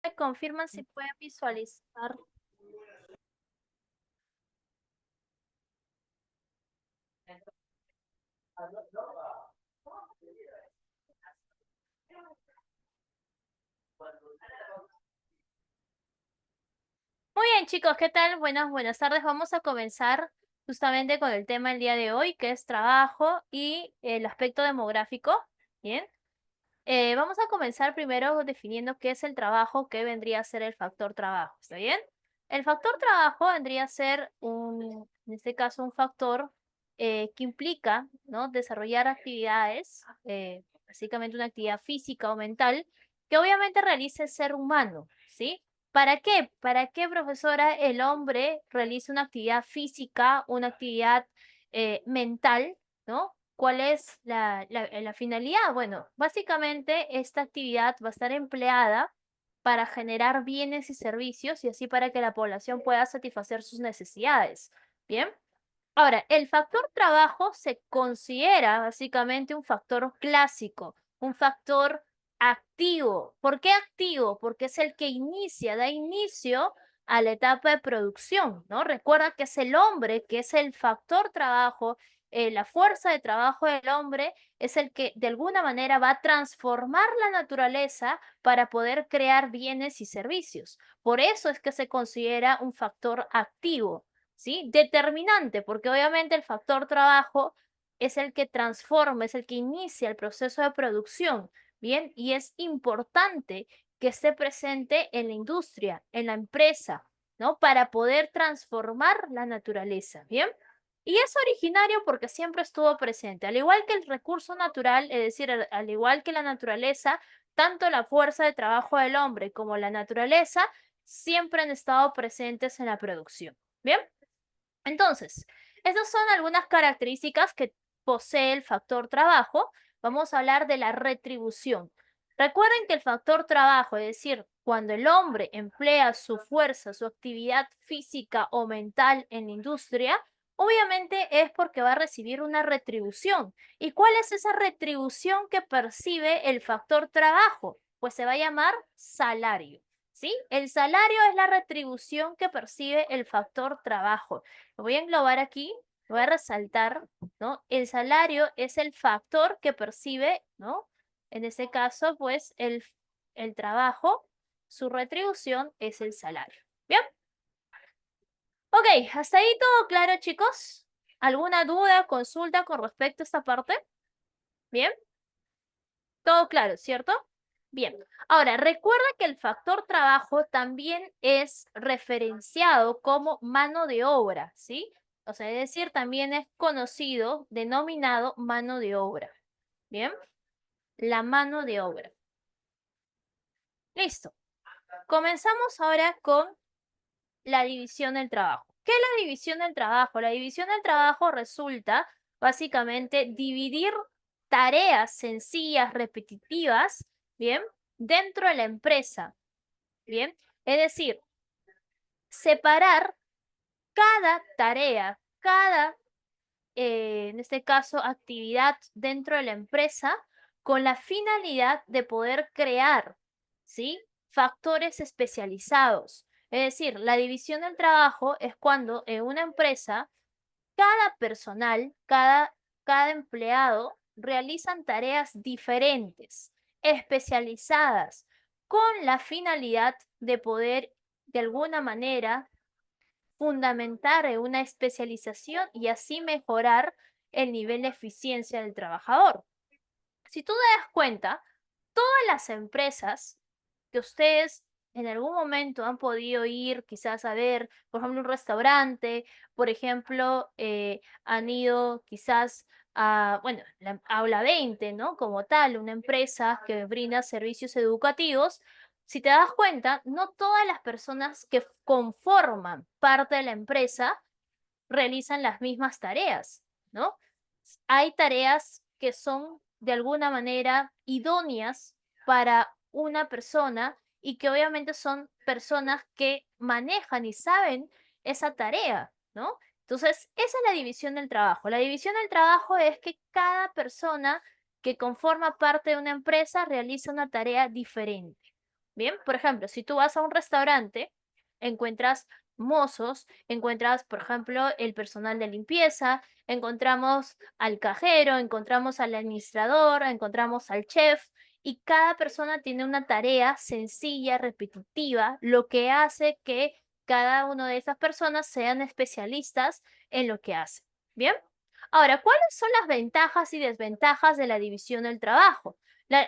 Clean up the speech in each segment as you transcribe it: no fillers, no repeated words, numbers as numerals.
Me confirman si pueden visualizar. Muy bien, chicos, ¿qué tal? Buenas tardes. Vamos a comenzar justamente con el tema del día de hoy, que es trabajo y el aspecto demográfico. Bien. Vamos a comenzar primero definiendo qué es el trabajo, qué vendría a ser el factor trabajo. ¿Está bien? El factor trabajo vendría a ser en este caso, un factor que implica, ¿no? Desarrollar actividades, básicamente una actividad física o mental, que obviamente realice el ser humano, ¿sí? ¿Para qué? ¿Para qué, profesora, el hombre realiza una actividad física, una actividad mental, ¿no? ¿Cuál es la finalidad? Bueno, básicamente esta actividad va a estar empleada para generar bienes y servicios y así para que la población pueda satisfacer sus necesidades. Bien. Ahora, el factor trabajo se considera básicamente un factor clásico, un factor activo. ¿Por qué activo? Porque es el que da inicio a la etapa de producción, ¿no? Recuerda que es el hombre, que es el factor trabajo, la fuerza de trabajo del hombre es el que de alguna manera va a transformar la naturaleza para poder crear bienes y servicios. Por eso es que se considera un factor activo. ¿Sí? Determinante, porque obviamente el factor trabajo es el que transforma, es el que inicia el proceso de producción, ¿bien? Y es importante que esté presente en la industria, en la empresa, ¿no? Para poder transformar la naturaleza, ¿bien? Y es originario porque siempre estuvo presente, al igual que el recurso natural, es decir, al igual que la naturaleza, tanto la fuerza de trabajo del hombre como la naturaleza siempre han estado presentes en la producción, ¿bien? Entonces, esas son algunas características que posee el factor trabajo. Vamos a hablar de la retribución. Recuerden que el factor trabajo, es decir, cuando el hombre emplea su fuerza, su actividad física o mental en la industria, obviamente es porque va a recibir una retribución. ¿Y cuál es esa retribución que percibe el factor trabajo? Pues se va a llamar salario. ¿Sí? El salario es la retribución que percibe el factor trabajo. Lo voy a englobar aquí, lo voy a resaltar, ¿no? El salario es el factor que percibe, ¿no? En este caso, pues, el trabajo, su retribución es el salario. ¿Bien? Ok, hasta ahí todo claro, chicos. ¿Alguna duda, consulta con respecto a esta parte? ¿Bien? Todo claro, ¿cierto? Bien. Ahora, recuerda que el factor trabajo también es referenciado como mano de obra, ¿sí? O sea, es decir, también es conocido, denominado mano de obra. Bien, la mano de obra. Listo. Comenzamos ahora con la división del trabajo. ¿Qué es la división del trabajo? La división del trabajo resulta básicamente dividir tareas sencillas, repetitivas, ¿bien? Dentro de la empresa, ¿bien? Es decir, separar cada tarea, cada, en este caso, actividad dentro de la empresa con la finalidad de poder crear, ¿sí? Factores especializados. Es decir, la división del trabajo es cuando en una empresa cada personal, cada empleado realizan tareas diferentes, especializadas, con la finalidad de poder de alguna manera fundamentar en una especialización y así mejorar el nivel de eficiencia del trabajador. Si tú te das cuenta, todas las empresas que ustedes en algún momento han podido ir quizás a ver, por ejemplo, un restaurante, por ejemplo, han ido quizás a, bueno, la Aula 20, ¿no? Como tal, una empresa que brinda servicios educativos. Si te das cuenta, no todas las personas que conforman parte de la empresa realizan las mismas tareas, ¿no? Hay tareas que son de alguna manera idóneas para una persona y que obviamente son personas que manejan y saben esa tarea, ¿no? Entonces, esa es la división del trabajo. La división del trabajo es que cada persona que conforma parte de una empresa realiza una tarea diferente. Bien, por ejemplo, si tú vas a un restaurante, encuentras mozos, encuentras, por ejemplo, el personal de limpieza, encontramos al cajero, encontramos al administrador, encontramos al chef, y cada persona tiene una tarea sencilla, repetitiva, lo que hace que cada una de esas personas sean especialistas en lo que hacen. Bien. Ahora, ¿cuáles son las ventajas y desventajas de la división del trabajo?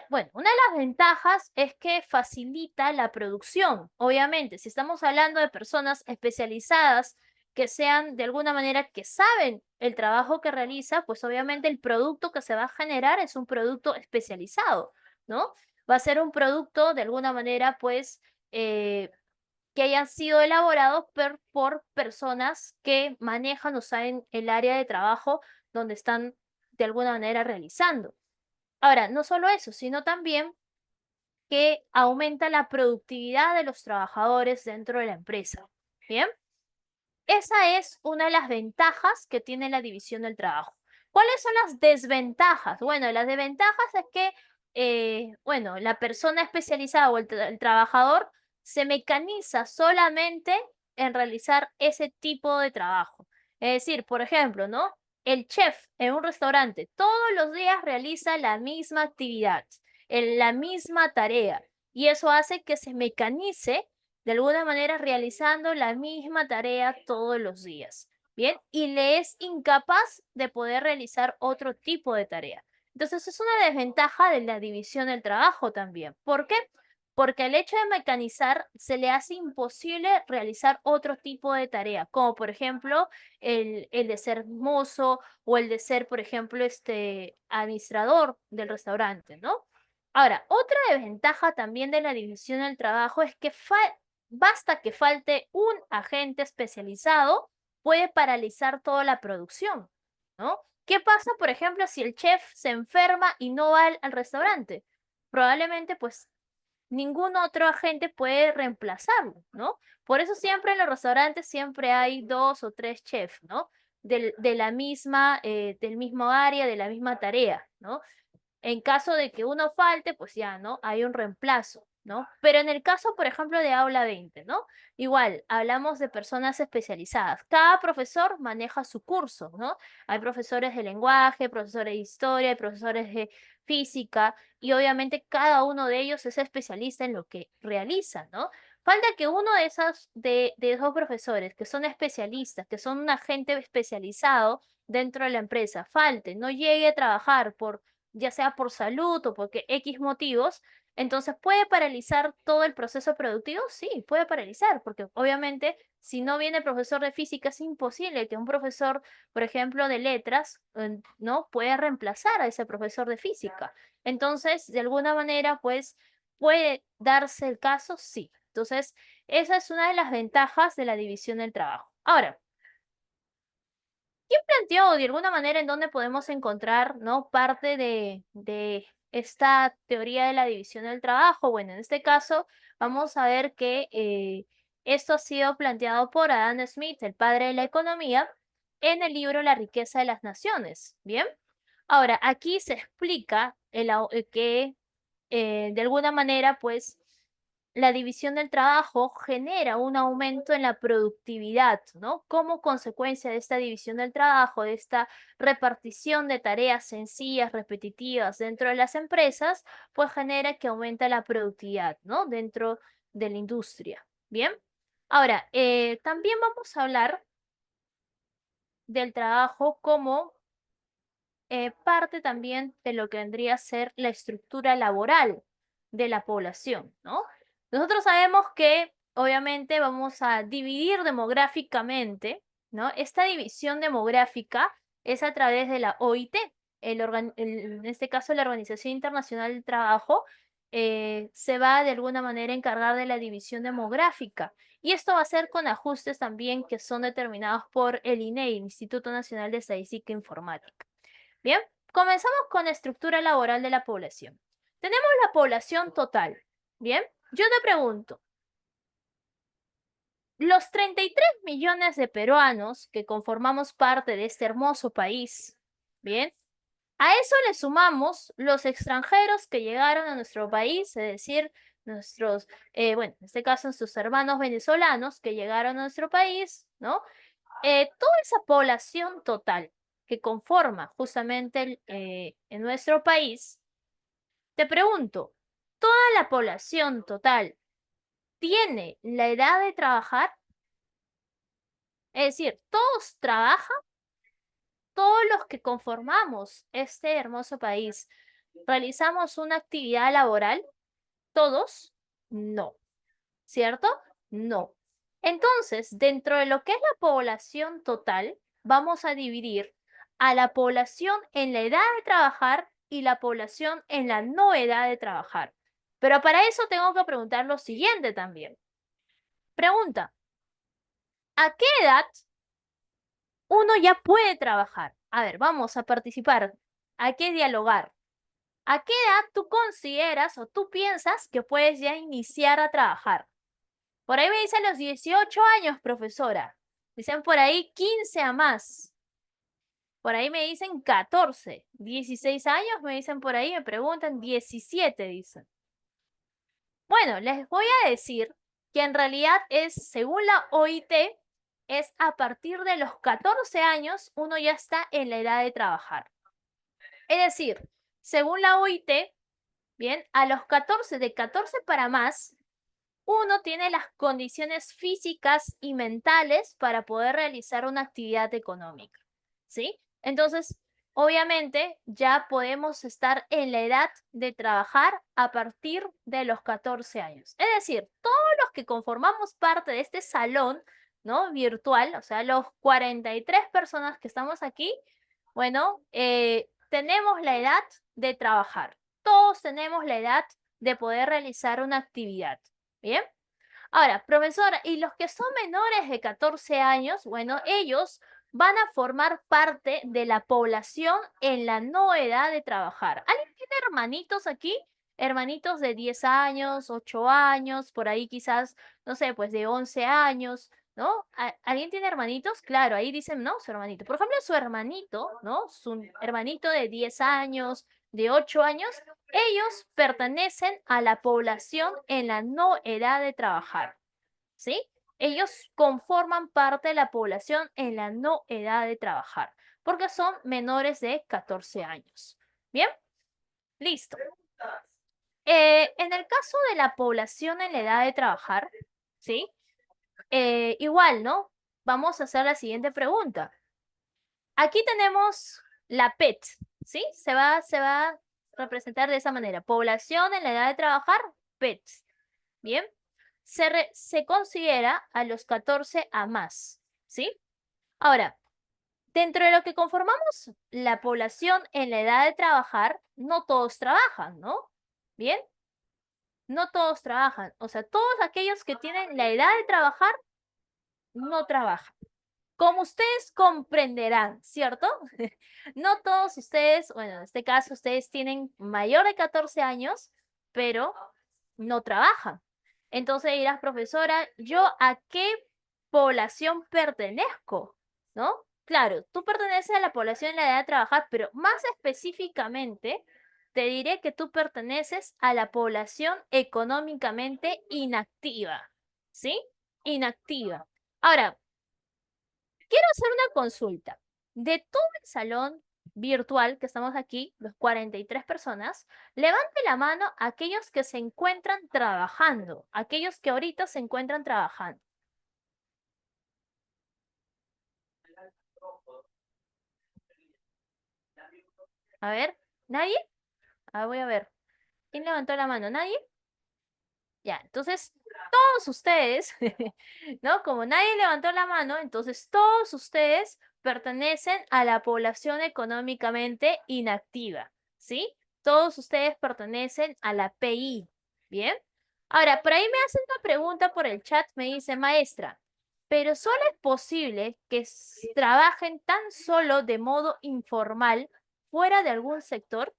Bueno, una de las ventajas es que facilita la producción. Obviamente, si estamos hablando de personas especializadas que sean de alguna manera que saben el trabajo que realiza, pues obviamente el producto que se va a generar es un producto especializado, ¿no? Va a ser un producto de alguna manera, pues, que hayan sido elaborados por personas que manejan o saben el área de trabajo donde están de alguna manera realizando. Ahora, no solo eso, sino también que aumenta la productividad de los trabajadores dentro de la empresa. Bien, esa es una de las ventajas que tiene la división del trabajo. ¿Cuáles son las desventajas? Bueno, las desventajas es que, bueno, la persona especializada o el trabajador se mecaniza solamente en realizar ese tipo de trabajo. Es decir, por ejemplo, ¿no? El chef en un restaurante todos los días realiza la misma actividad, la misma tarea, y eso hace que se mecanice de alguna manera realizando la misma tarea todos los días, ¿bien? Y le es incapaz de poder realizar otro tipo de tarea. Entonces es una desventaja de la división del trabajo también. ¿Por qué? Porque el hecho de mecanizar se le hace imposible realizar otro tipo de tarea, como por ejemplo el de ser mozo o el de ser, por ejemplo, este administrador del restaurante, ¿no? Ahora, otra desventaja también de la división del trabajo es que basta que falte un agente especializado, puede paralizar toda la producción, ¿no? ¿Qué pasa, por ejemplo, si el chef se enferma y no va al restaurante? Probablemente, pues, ningún otro agente puede reemplazarlo, ¿no? Por eso siempre en los restaurantes siempre hay dos o tres chefs, ¿no? De la misma, del mismo área, de la misma tarea, ¿no? En caso de que uno falte, pues ya, ¿no? Hay un reemplazo, ¿no? Pero en el caso, por ejemplo, de aula 20, ¿no? Igual, hablamos de personas especializadas. Cada profesor maneja su curso, ¿no? Hay profesores de lenguaje, profesores de historia, hay profesores de física, y obviamente cada uno de ellos es especialista en lo que realiza, ¿no? Falta que uno de esos profesores que son especialistas, que son un agente especializado dentro de la empresa, falte, no llegue a trabajar por ya sea por salud o porque X motivos, entonces puede paralizar todo el proceso productivo, sí, puede paralizar, porque obviamente si no viene el profesor de física es imposible que un profesor, por ejemplo, de letras, no pueda reemplazar a ese profesor de física. Entonces, de alguna manera, pues puede darse el caso, sí. Entonces, esa es una de las ventajas de la división del trabajo. Ahora, ¿quién planteó de alguna manera en dónde podemos encontrar, ¿no? Parte de esta teoría de la división del trabajo? Bueno, en este caso vamos a ver que esto ha sido planteado por Adam Smith, el padre de la economía, en el libro La riqueza de las naciones. Bien. Ahora, aquí se explica que de alguna manera, pues, la división del trabajo genera un aumento en la productividad, ¿no? Como consecuencia de esta división del trabajo, de esta repartición de tareas sencillas, repetitivas dentro de las empresas, pues genera que aumenta la productividad, ¿no? Dentro de la industria. Bien. Ahora, también vamos a hablar del trabajo como parte también de lo que vendría a ser la estructura laboral de la población, ¿no? Nosotros sabemos que obviamente vamos a dividir demográficamente, ¿no? Esta división demográfica es a través de la OIT, en este caso la Organización Internacional del Trabajo, se va de alguna manera a encargar de la división demográfica. Y esto va a ser con ajustes también que son determinados por el INEI, el Instituto Nacional de Estadística e Informática. Bien, comenzamos con la estructura laboral de la población. Tenemos la población total. Bien, yo te pregunto, los 33 millones de peruanos que conformamos parte de este hermoso país, bien, a eso le sumamos los extranjeros que llegaron a nuestro país, es decir, nuestros, bueno, en este caso, nuestros hermanos venezolanos que llegaron a nuestro país, ¿no? Toda esa población total que conforma justamente en nuestro país, te pregunto, ¿toda la población total tiene la edad de trabajar? Es decir, ¿todos trabajan? ¿Todos los que conformamos este hermoso país realizamos una actividad laboral? ¿Todos? No. ¿Cierto? No. Entonces, dentro de lo que es la población total, vamos a dividir a la población en la edad de trabajar y la población en la no edad de trabajar. Pero para eso tengo que preguntar lo siguiente también. Pregunta, ¿a qué edad uno ya puede trabajar? A ver, vamos a participar. Hay que dialogar. ¿A qué edad tú consideras o tú piensas que puedes ya iniciar a trabajar? Por ahí me dicen los 18 años, profesora. Dicen por ahí 15 a más. Por ahí me dicen 14. 16 años me dicen por ahí, me preguntan 17, dicen. Bueno, les voy a decir que en realidad es, según la OIT, es a partir de los 14 años uno ya está en la edad de trabajar. Es decir, según la OIT, bien, a los 14, de 14 para más, uno tiene las condiciones físicas y mentales para poder realizar una actividad económica, ¿sí? Entonces, obviamente, ya podemos estar en la edad de trabajar a partir de los 14 años. Es decir, todos los que conformamos parte de este salón, ¿no? Virtual, o sea, los 43 personas que estamos aquí, bueno, tenemos la edad de trabajar. Todos tenemos la edad de poder realizar una actividad. ¿Bien? Ahora, profesora, y los que son menores de 14 años, bueno, ellos van a formar parte de la población en la no edad de trabajar. ¿Alguien tiene hermanitos aquí? Hermanitos de 10 años, 8 años, por ahí quizás, no sé, pues de 11 años, ¿no? ¿Alguien tiene hermanitos? Claro, ahí dicen, no, su hermanito. Por ejemplo, su hermanito, ¿no? Su hermanito de 10 años, de 8 años, ellos pertenecen a la población en la no edad de trabajar, ¿sí? Ellos conforman parte de la población en la no edad de trabajar, porque son menores de 14 años. ¿Bien? Listo. En el caso de la población en la edad de trabajar, ¿sí? Igual, ¿no? Vamos a hacer la siguiente pregunta. Aquí tenemos la PET, ¿sí? Se va a representar de esa manera. Población en la edad de trabajar, PET. Bien. Se considera a los 14 a más, ¿sí? Ahora, dentro de lo que conformamos la población en la edad de trabajar, no todos trabajan, ¿no? Bien, no todos trabajan. O sea, todos aquellos que tienen la edad de trabajar, no trabajan. Como ustedes comprenderán, ¿cierto? No todos ustedes, bueno, en este caso ustedes tienen mayor de 14 años, pero no trabajan. Entonces dirás, profesora, ¿yo a qué población pertenezco? ¿No? Claro, tú perteneces a la población en la edad de trabajar, pero más específicamente te diré que tú perteneces a la población económicamente inactiva, ¿sí? Inactiva. Ahora, quiero hacer una consulta. De todo el salón virtual que estamos aquí, los 43 personas, levante la mano aquellos que se encuentran trabajando, aquellos que ahorita se encuentran trabajando. A ver, ¿nadie? Voy a ver. ¿Quién levantó la mano? ¿Nadie? Ya, entonces todos ustedes, ¿no? Como nadie levantó la mano, entonces todos ustedes pertenecen a la población económicamente inactiva, ¿sí? Todos ustedes pertenecen a la PI, ¿bien? Ahora, por ahí me hacen una pregunta por el chat, me dice, maestra, pero solo es posible que trabajen tan solo de modo informal fuera de algún sector,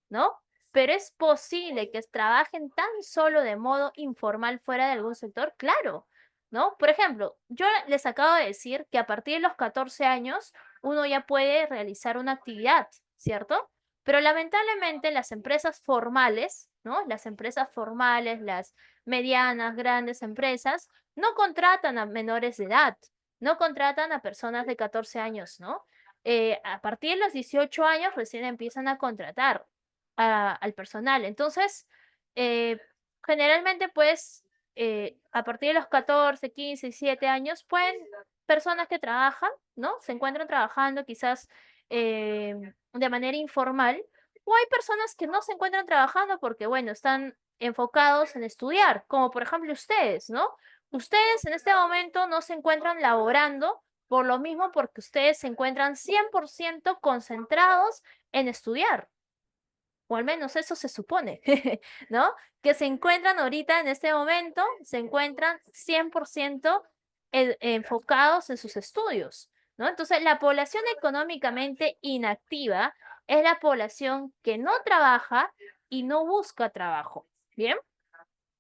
¿no? Pero es posible que trabajen tan solo de modo informal fuera de algún sector, claro, ¿no? Por ejemplo, yo les acabo de decir que a partir de los 14 años uno ya puede realizar una actividad, ¿cierto? Pero lamentablemente las empresas formales ¿no? Las empresas formales, las medianas, grandes empresas, no contratan a menores de edad, no contratan a personas de 14 años, ¿no? A partir de los 18 años recién empiezan a contratar al personal. Entonces, eh, generalmente, pues, a partir de los 14, 15, 17 años, pueden personas que trabajan, ¿no? Se encuentran trabajando quizás de manera informal, o hay personas que no se encuentran trabajando porque, bueno, están enfocados en estudiar, como por ejemplo ustedes, ¿no? Ustedes en este momento no se encuentran laborando por lo mismo porque ustedes se encuentran 100% concentrados en estudiar, o al menos eso se supone, ¿no? Que se encuentran ahorita en este momento, se encuentran 100% enfocados en sus estudios, ¿no? Entonces, la población económicamente inactiva es la población que no trabaja y no busca trabajo, ¿bien?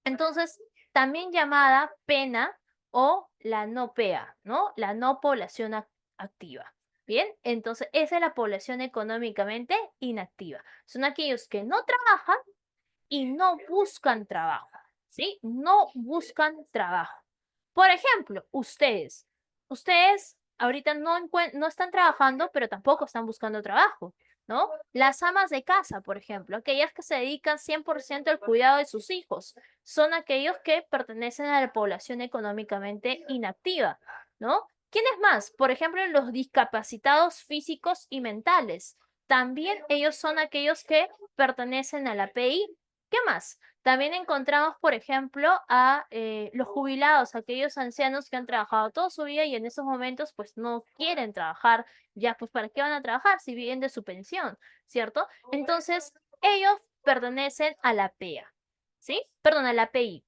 Entonces, también llamada pena o la no PEA, ¿no? La no población activa. Bien, entonces esa es la población económicamente inactiva. Son aquellos que no trabajan y no buscan trabajo, ¿sí? No buscan trabajo. Por ejemplo, ustedes ahorita no están trabajando, pero tampoco están buscando trabajo, ¿no? Las amas de casa, por ejemplo, aquellas que se dedican 100% al cuidado de sus hijos, son aquellos que pertenecen a la población económicamente inactiva, ¿no? ¿Quiénes más? Por ejemplo, los discapacitados físicos y mentales. También ellos son aquellos que pertenecen a la PI. ¿Qué más? También encontramos, por ejemplo, a los jubilados, aquellos ancianos que han trabajado toda su vida y en esos momentos pues no quieren trabajar, ya pues ¿para qué van a trabajar si viven de su pensión? ¿Cierto? Entonces, ellos pertenecen a la PEA, ¿sí? Perdón, a la PI.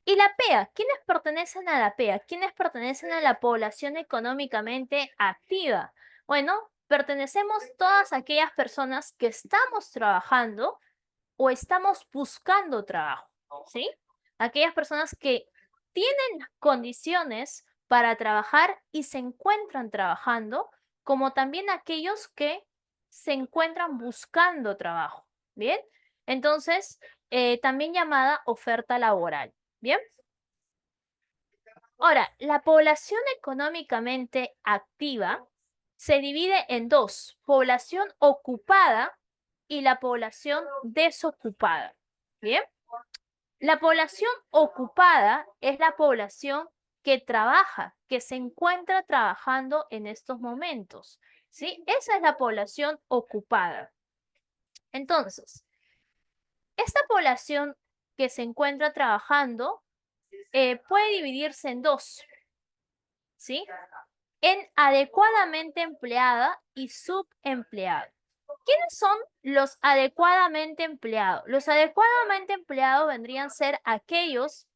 ¿Y la PEA? ¿Quiénes pertenecen a la PEA? ¿Quiénes pertenecen a la población económicamente activa? Bueno, pertenecemos todas aquellas personas que estamos trabajando o estamos buscando trabajo, ¿sí? Aquellas personas que tienen las condiciones para trabajar y se encuentran trabajando, como también aquellos que se encuentran buscando trabajo, ¿bien? Entonces, también llamada oferta laboral, ¿bien? Ahora, la población económicamente activa se divide en dos: población ocupada y la población desocupada. ¿Bien? La población ocupada es la población que trabaja, que se encuentra trabajando en estos momentos. ¿Sí? Esa es la población ocupada. Entonces, esta población que se encuentra trabajando puede dividirse en dos, ¿sí? En adecuadamente empleada y subempleada. ¿Quiénes son los adecuadamente empleados? Los adecuadamente empleados vendrían a ser aquellos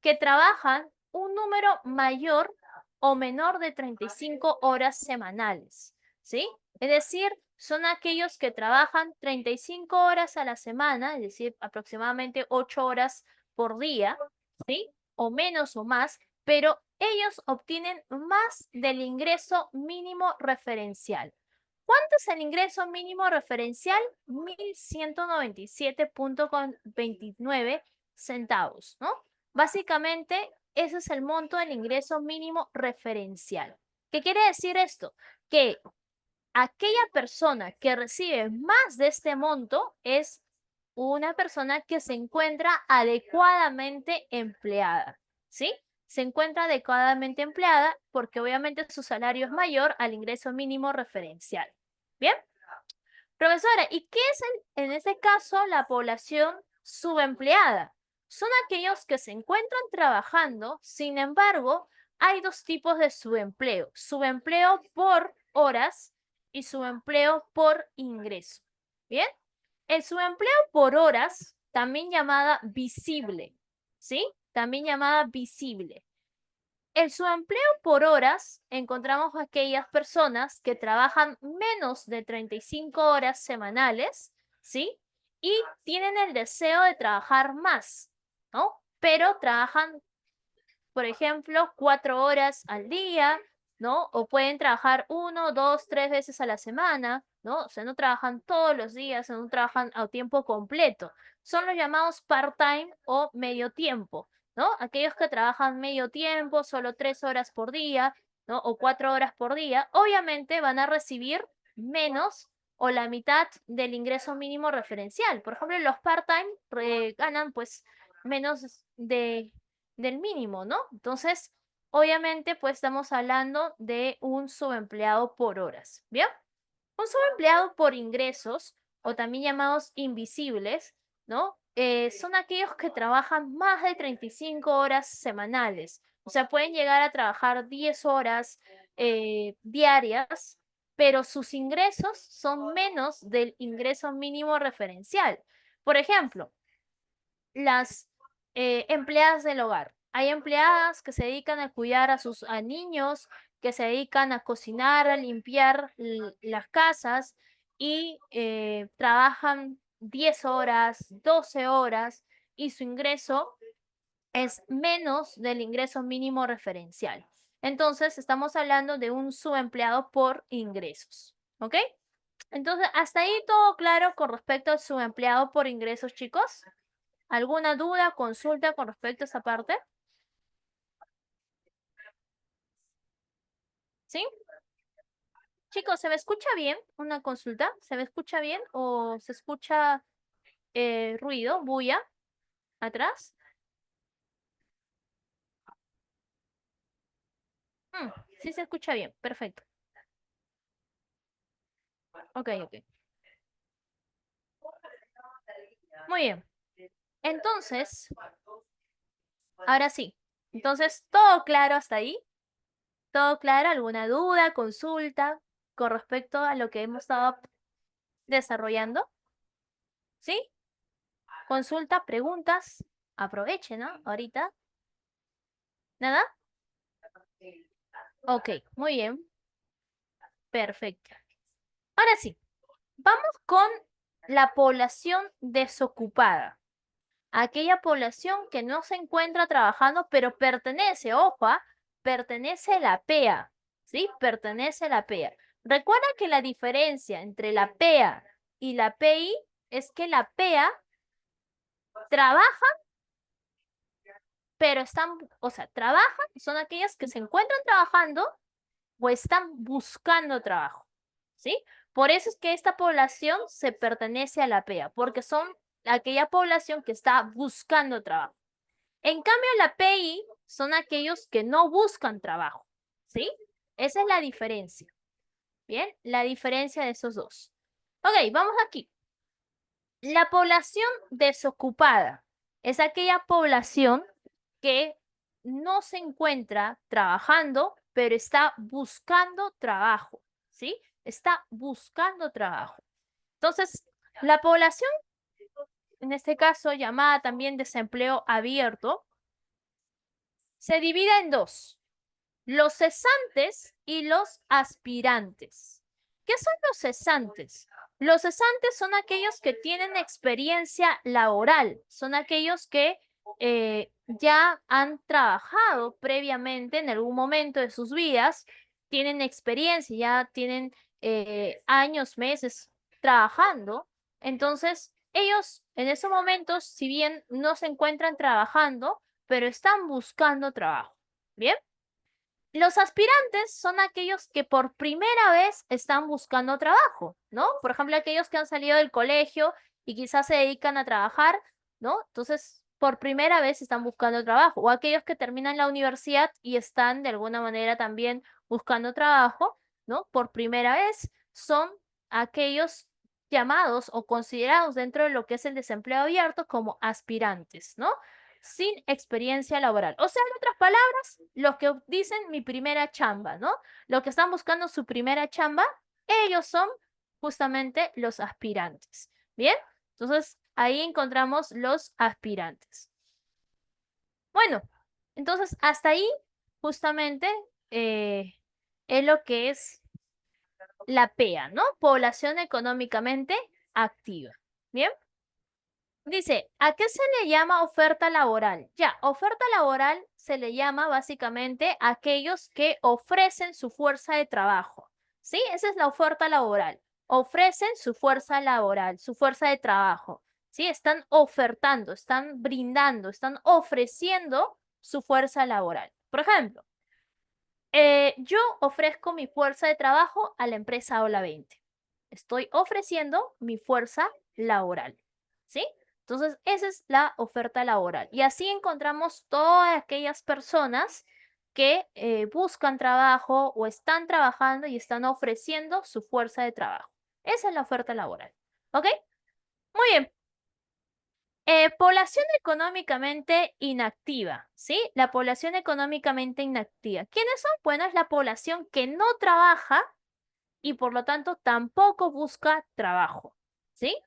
que trabajan un número mayor o menor de 35 horas semanales, ¿sí? Es decir, son aquellos que trabajan 35 horas a la semana, es decir, aproximadamente 8 horas por día, ¿sí? O menos o más, pero ellos obtienen más del ingreso mínimo referencial. ¿Cuánto es el ingreso mínimo referencial? 1.197,29 centavos, ¿no? Básicamente, ese es el monto del ingreso mínimo referencial. ¿Qué quiere decir esto? Que aquella persona que recibe más de este monto es una persona que se encuentra adecuadamente empleada, ¿sí? Se encuentra adecuadamente empleada porque obviamente su salario es mayor al ingreso mínimo referencial. ¿Bien? Profesora, ¿y qué es en este caso la población subempleada? Son aquellos que se encuentran trabajando, sin embargo, hay dos tipos de subempleo: subempleo por horas y subempleo por ingreso. ¿Bien? El subempleo por horas, también llamada visible, ¿sí? También llamada visible. El subempleo por horas, encontramos a aquellas personas que trabajan menos de 35 horas semanales, ¿sí? Y tienen el deseo de trabajar más, ¿no? Pero trabajan, por ejemplo, 4 horas al día, ¿no? O pueden trabajar 1, 2, 3 veces a la semana, ¿no? O sea, no trabajan todos los días, no trabajan a tiempo completo. Son los llamados part-time o medio tiempo, ¿no? Aquellos que trabajan medio tiempo, solo 3 horas por día, ¿no? O 4 horas por día, obviamente van a recibir menos o la mitad del ingreso mínimo referencial. Por ejemplo, los part-time ganan pues menos del mínimo, ¿no? Entonces, obviamente, pues estamos hablando de un subempleado por horas, ¿bien? Un subempleado por ingresos, o también llamados invisibles, ¿no? Son aquellos que trabajan más de 35 horas semanales. O sea, pueden llegar a trabajar 10 horas diarias, pero sus ingresos son menos del ingreso mínimo referencial. Por ejemplo, las empleadas del hogar. Hay empleadas que se dedican a cuidar a sus niños, que se dedican a cocinar, a limpiar las casas y trabajan 10 horas, 12 horas y su ingreso es menos del ingreso mínimo referencial. Entonces, estamos hablando de un subempleado por ingresos. ¿Ok? Entonces, hasta ahí todo claro con respecto al subempleado por ingresos, chicos. ¿Alguna duda, consulta con respecto a esa parte? ¿Sí? Chicos, ¿se me escucha bien? Una consulta. ¿Se me escucha bien o se escucha ruido, bulla, atrás? Mm, sí se escucha bien, perfecto. Ok, ok. Muy bien. Entonces, ahora sí. Entonces, ¿todo claro hasta ahí? ¿Todo claro? ¿Alguna duda, consulta con respecto a lo que hemos estado desarrollando? ¿Sí? Consulta, preguntas. Aprovechen, ¿no? Ahorita. ¿Nada? Ok, muy bien. Perfecto. Ahora sí, vamos con la población desocupada. Aquella población que no se encuentra trabajando, pero pertenece, ojo, pertenece a la PEA, ¿sí? Pertenece a la PEA. Recuerda que la diferencia entre la PEA y la PI es que la PEA trabaja, pero están, o sea, trabajan, son aquellas que se encuentran trabajando o están buscando trabajo, ¿sí? Por eso es que esta población se pertenece a la PEA, porque son aquella población que está buscando trabajo. En cambio, la PI son aquellos que no buscan trabajo, ¿sí? Esa es la diferencia, ¿bien? La diferencia de esos dos. Ok, vamos aquí. La población desocupada es aquella población que no se encuentra trabajando, pero está buscando trabajo, ¿sí? Está buscando trabajo. Entonces, la población, en este caso llamada también desempleo abierto, se divide en dos: los cesantes y los aspirantes. ¿Qué son los cesantes? Los cesantes son aquellos que tienen experiencia laboral, son aquellos que ya han trabajado previamente en algún momento de sus vidas, tienen experiencia, ya tienen años, meses trabajando. Entonces, ellos en esos momentos, si bien no se encuentran trabajando, pero están buscando trabajo. ¿Bien? Los aspirantes son aquellos que por primera vez están buscando trabajo, ¿no? Por ejemplo, aquellos que han salido del colegio y quizás se dedican a trabajar, ¿no? Entonces, por primera vez están buscando trabajo. O aquellos que terminan la universidad y están de alguna manera también buscando trabajo, ¿no? Por primera vez son aquellos llamados o considerados dentro de lo que es el desempleo abierto como aspirantes, ¿no? Sin experiencia laboral. O sea, en otras palabras, los que dicen mi primera chamba, ¿no? Los que están buscando su primera chamba, ellos son justamente los aspirantes. ¿Bien? Entonces, ahí encontramos los aspirantes. Bueno, entonces hasta ahí justamente eh, es lo que es la PEA, ¿no? Población económicamente activa. ¿Bien? Dice, ¿a qué se le llama oferta laboral? Ya, oferta laboral se le llama básicamente a aquellos que ofrecen su fuerza de trabajo. ¿Sí? Esa es la oferta laboral. Ofrecen su fuerza laboral, su fuerza de trabajo. ¿Sí? Están ofertando, están brindando, están ofreciendo su fuerza laboral. Por ejemplo, yo ofrezco mi fuerza de trabajo a la empresa Ola 20. Estoy ofreciendo mi fuerza laboral, ¿sí? Entonces, esa es la oferta laboral. Y así encontramos todas aquellas personas que buscan trabajo o están trabajando y están ofreciendo su fuerza de trabajo. Esa es la oferta laboral. ¿Ok? Muy bien. Población económicamente inactiva, ¿sí? La población económicamente inactiva. ¿Quiénes son? Bueno, es la población que no trabaja y por lo tanto tampoco busca trabajo, ¿sí?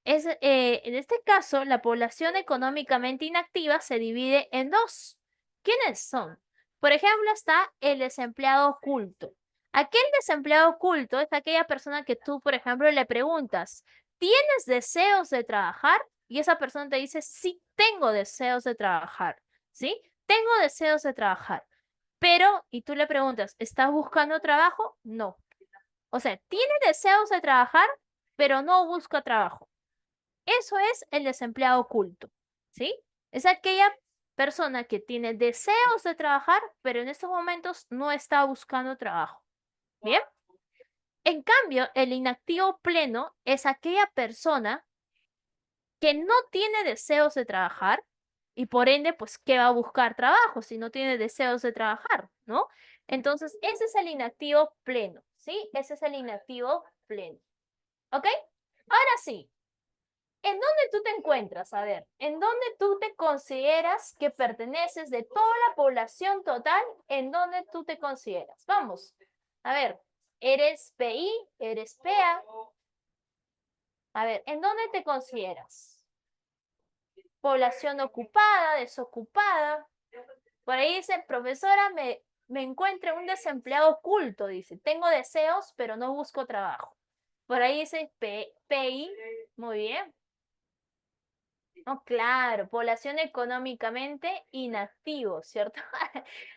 En este caso, la población económicamente inactiva se divide en dos. ¿Quiénes son? Por ejemplo, está el desempleado oculto. Aquel desempleado oculto es aquella persona que tú, por ejemplo, le preguntas, ¿tienes deseos de trabajar? Y esa persona te dice, sí, tengo deseos de trabajar, ¿sí? Tengo deseos de trabajar. Pero, y tú le preguntas, ¿estás buscando trabajo? No. O sea, tiene deseos de trabajar, pero no busca trabajo. Eso es el desempleado oculto, ¿sí? Es aquella persona que tiene deseos de trabajar, pero en estos momentos no está buscando trabajo. ¿Bien? En cambio, el inactivo pleno es aquella persona que no tiene deseos de trabajar y por ende, pues, ¿qué va a buscar trabajo si no tiene deseos de trabajar, ¿no? Entonces, ese es el inactivo pleno, ¿sí? Ese es el inactivo pleno. ¿Ok? Ahora sí, ¿en dónde tú te encuentras? A ver, ¿en dónde tú te consideras que perteneces de toda la población total? ¿En dónde tú te consideras? Vamos, a ver, ¿eres PI? ¿Eres PA? A ver, ¿en dónde te consideras? Población ocupada, desocupada. Por ahí dice, profesora, me encuentro un desempleado oculto, dice. Tengo deseos, pero no busco trabajo. Por ahí dice PI, muy bien. No, claro, población económicamente inactivo, ¿cierto?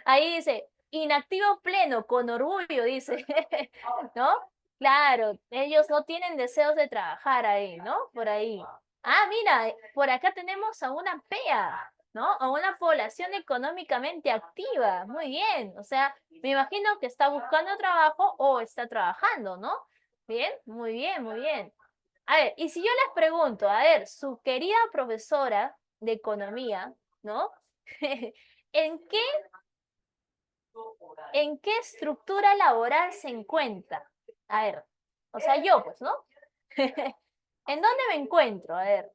Ahí dice, inactivo pleno, con orgullo, dice, ¿no? Claro, ellos no tienen deseos de trabajar ahí, ¿no? Por ahí. Ah, mira, por acá tenemos a una PEA, ¿no? A una población económicamente activa. Muy bien, o sea, me imagino que está buscando trabajo o está trabajando, ¿no? Bien, muy bien, muy bien. A ver, y si yo les pregunto, a ver, su querida profesora de economía, ¿no? ¿En qué, en qué estructura laboral se encuentra? A ver, o sea, yo, pues, ¿no? ¿En dónde me encuentro? A ver,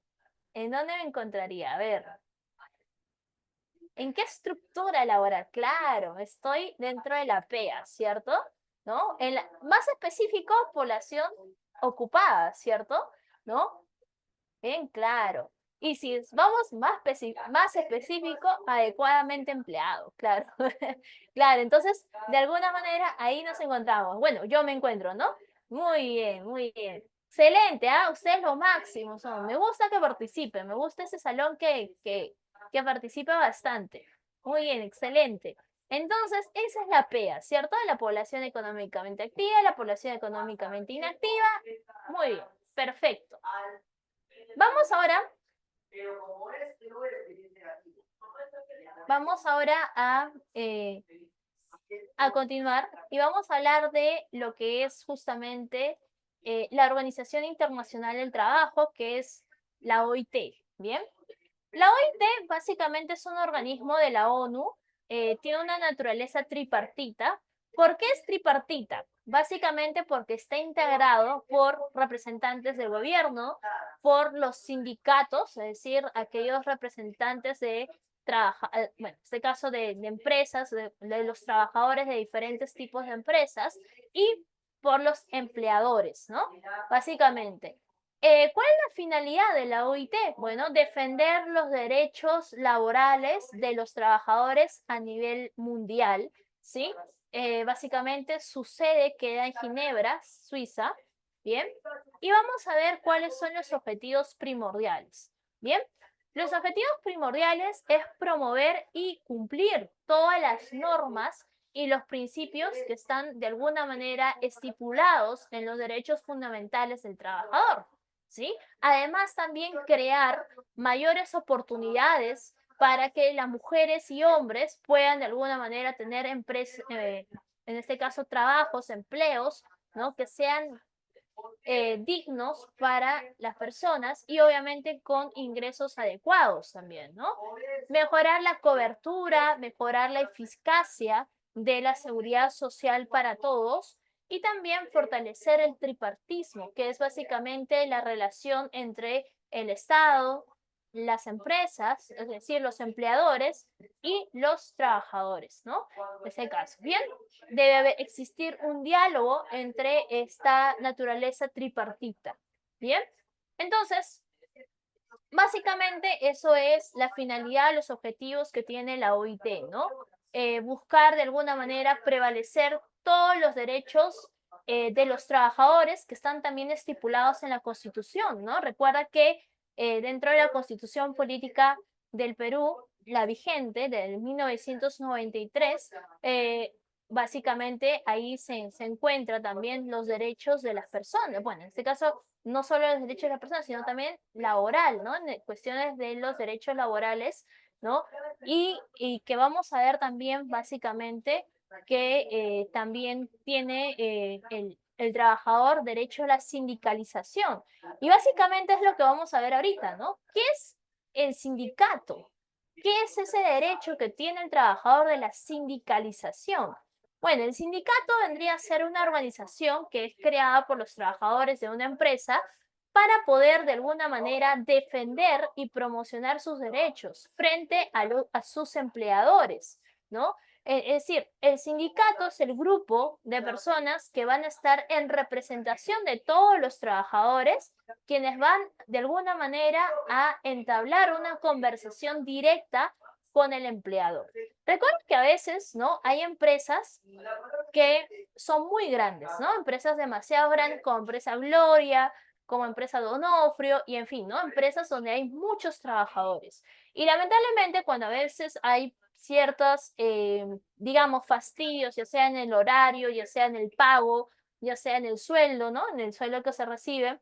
¿en dónde me encontraría? A ver, ¿en qué estructura laboral? Claro, estoy dentro de la PEA, ¿cierto? ¿No? Más específico, población ocupada, ¿cierto? ¿No? Bien, claro. Y si vamos más específico, adecuadamente empleado, claro. Claro, entonces, de alguna manera, ahí nos encontramos. Bueno, yo me encuentro, ¿no? Muy bien, muy bien. Excelente, ¿ah? Ustedes lo máximo son. Me gusta que participen, me gusta ese salón que participa bastante. Muy bien, excelente. Entonces, esa es la PEA, ¿cierto? La población económicamente activa, la población económicamente inactiva. Muy bien, perfecto. Vamos ahora, vamos ahora a continuar y vamos a hablar de lo que es justamente la Organización Internacional del Trabajo, que es la OIT. Bien, la OIT básicamente es un organismo de la ONU, tiene una naturaleza tripartita. ¿Por qué es tripartita? Básicamente porque está integrado por representantes del gobierno, por los sindicatos, es decir, aquellos representantes de bueno, en este caso de empresas, de los trabajadores de diferentes tipos de empresas y por los empleadores, ¿no? Básicamente. ¿Cuál es la finalidad de la OIT? Bueno, defender los derechos laborales de los trabajadores a nivel mundial, ¿sí? Básicamente su sede queda en Ginebra, Suiza, ¿bien? Y vamos a ver cuáles son los objetivos primordiales. Bien, los objetivos primordiales es promover y cumplir todas las normas y los principios que están de alguna manera estipulados en los derechos fundamentales del trabajador, ¿sí? Además, también crear mayores oportunidades para que las mujeres y hombres puedan de alguna manera tener en este caso, trabajos, empleos, ¿no? Que sean dignos para las personas y obviamente con ingresos adecuados también, ¿no? Mejorar la cobertura, mejorar la eficacia de la seguridad social para todos y también fortalecer el tripartismo, que es básicamente la relación entre el Estado, las empresas, es decir, los empleadores y los trabajadores, ¿no? En ese caso. Bien, debe existir un diálogo entre esta naturaleza tripartita. Bien, entonces, básicamente eso es la finalidad, los objetivos que tiene la OIT, ¿no? Buscar de alguna manera prevalecer todos los derechos de los trabajadores que están también estipulados en la Constitución, ¿no? Recuerda que dentro de la Constitución Política del Perú, la vigente del 1993, básicamente ahí se encuentran también los derechos de las personas. Bueno, en este caso, no solo los derechos de las personas, sino también laboral, ¿no? En cuestiones de los derechos laborales, ¿no? Y que vamos a ver también básicamente que también tiene el trabajador derecho a la sindicalización. Y básicamente es lo que vamos a ver ahorita, ¿no? ¿Qué es el sindicato? ¿Qué es ese derecho que tiene el trabajador de la sindicalización? Bueno, el sindicato vendría a ser una organización que es creada por los trabajadores de una empresa para poder de alguna manera defender y promocionar sus derechos frente a sus empleadores, ¿no? Es decir, el sindicato es el grupo de personas que van a estar en representación de todos los trabajadores, quienes van de alguna manera a entablar una conversación directa con el empleador. Recuerda que a veces, ¿no? Hay empresas que son muy grandes, ¿no? Empresas demasiado grandes como empresa Gloria, como empresa Donofrio y en fin, ¿no? Empresas donde hay muchos trabajadores. Y lamentablemente cuando a veces hay ciertos, digamos, fastidios, ya sea en el horario, ya sea en el pago, ya sea en el sueldo, ¿no? En el sueldo que se recibe.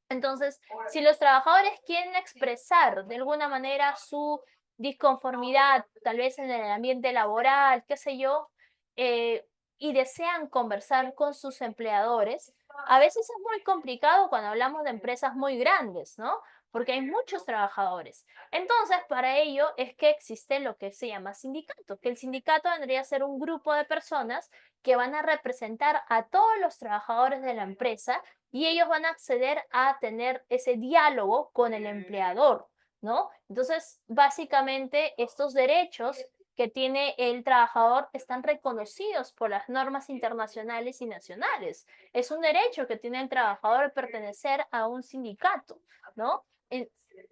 Entonces, si los trabajadores quieren expresar de alguna manera su disconformidad, tal vez en el ambiente laboral, qué sé yo, eh, y desean conversar con sus empleadores, a veces es muy complicado cuando hablamos de empresas muy grandes, ¿no? Porque hay muchos trabajadores. Entonces, para ello es que existe lo que se llama sindicato, que el sindicato vendría a ser un grupo de personas que van a representar a todos los trabajadores de la empresa y ellos van a acceder a tener ese diálogo con el empleador, ¿no? Entonces, básicamente, estos derechos que tiene el trabajador están reconocidos por las normas internacionales y nacionales. Es un derecho que tiene el trabajador pertenecer a un sindicato, ¿no?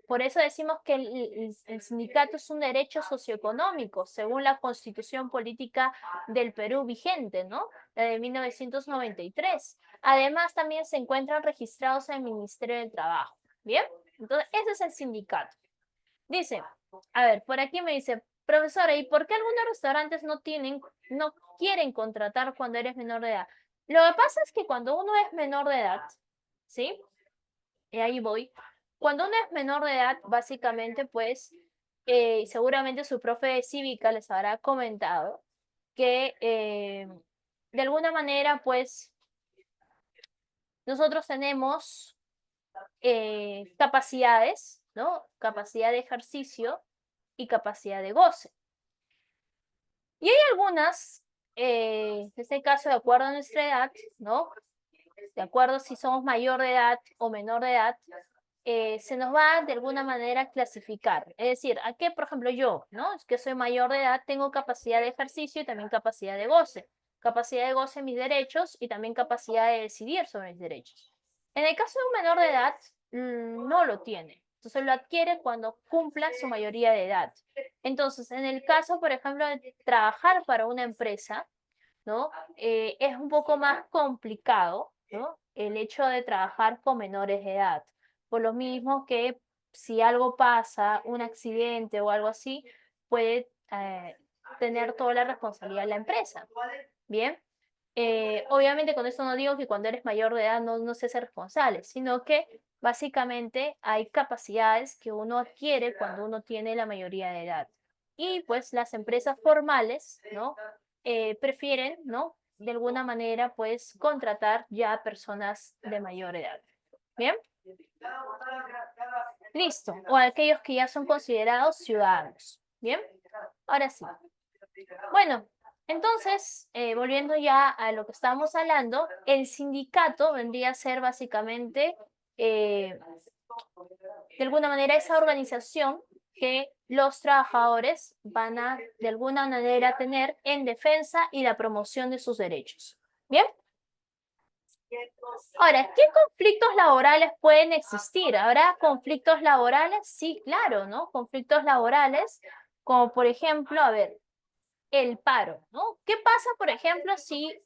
Por eso decimos que el sindicato es un derecho socioeconómico, según la Constitución Política del Perú vigente, ¿no? La de 1993. Además, también se encuentran registrados en el Ministerio del Trabajo. ¿Bien? Entonces, ese es el sindicato. Dice, a ver, por aquí me dice, profesora, ¿y por qué algunos restaurantes no quieren contratar cuando eres menor de edad? Lo que pasa es que cuando uno es menor de edad, ¿sí? Y ahí voy. Cuando uno es menor de edad, básicamente, pues, seguramente su profe de cívica les habrá comentado que de alguna manera, pues, nosotros tenemos capacidades, ¿no? Capacidad de ejercicio y capacidad de goce. Y hay algunas, en este caso, de acuerdo a nuestra edad, ¿no? De acuerdo si somos mayor de edad o menor de edad, se nos va de alguna manera a clasificar. Es decir, a qué, por ejemplo, yo, ¿no? Es que soy mayor de edad, tengo capacidad de ejercicio y también capacidad de goce. Capacidad de goce en mis derechos y también capacidad de decidir sobre mis derechos. En el caso de un menor de edad, no lo tiene. Entonces lo adquiere cuando cumpla su mayoría de edad. Entonces, en el caso, por ejemplo, de trabajar para una empresa, ¿no? Es un poco más complicado, ¿no? El hecho de trabajar con menores de edad. Por lo mismo que si algo pasa, un accidente o algo así, puede tener toda la responsabilidad la empresa. Bien. Obviamente con esto no digo que cuando eres mayor de edad no se hace responsable, sino que básicamente hay capacidades que uno adquiere cuando uno tiene la mayoría de edad. Y pues las empresas formales, ¿no? Prefieren, ¿no? De alguna manera, pues contratar ya a personas de mayor edad. ¿Bien? Listo. O aquellos que ya son considerados ciudadanos. ¿Bien? Ahora sí. Bueno, entonces, volviendo ya a lo que estábamos hablando, el sindicato vendría a ser básicamente, de alguna manera, esa organización que los trabajadores van a, de alguna manera, tener en defensa y la promoción de sus derechos. ¿Bien? Ahora, ¿qué conflictos laborales pueden existir? ¿Habrá conflictos laborales? Sí, claro, ¿no? Conflictos laborales, como por ejemplo, a ver, el paro, ¿no? ¿Qué pasa, por ejemplo, si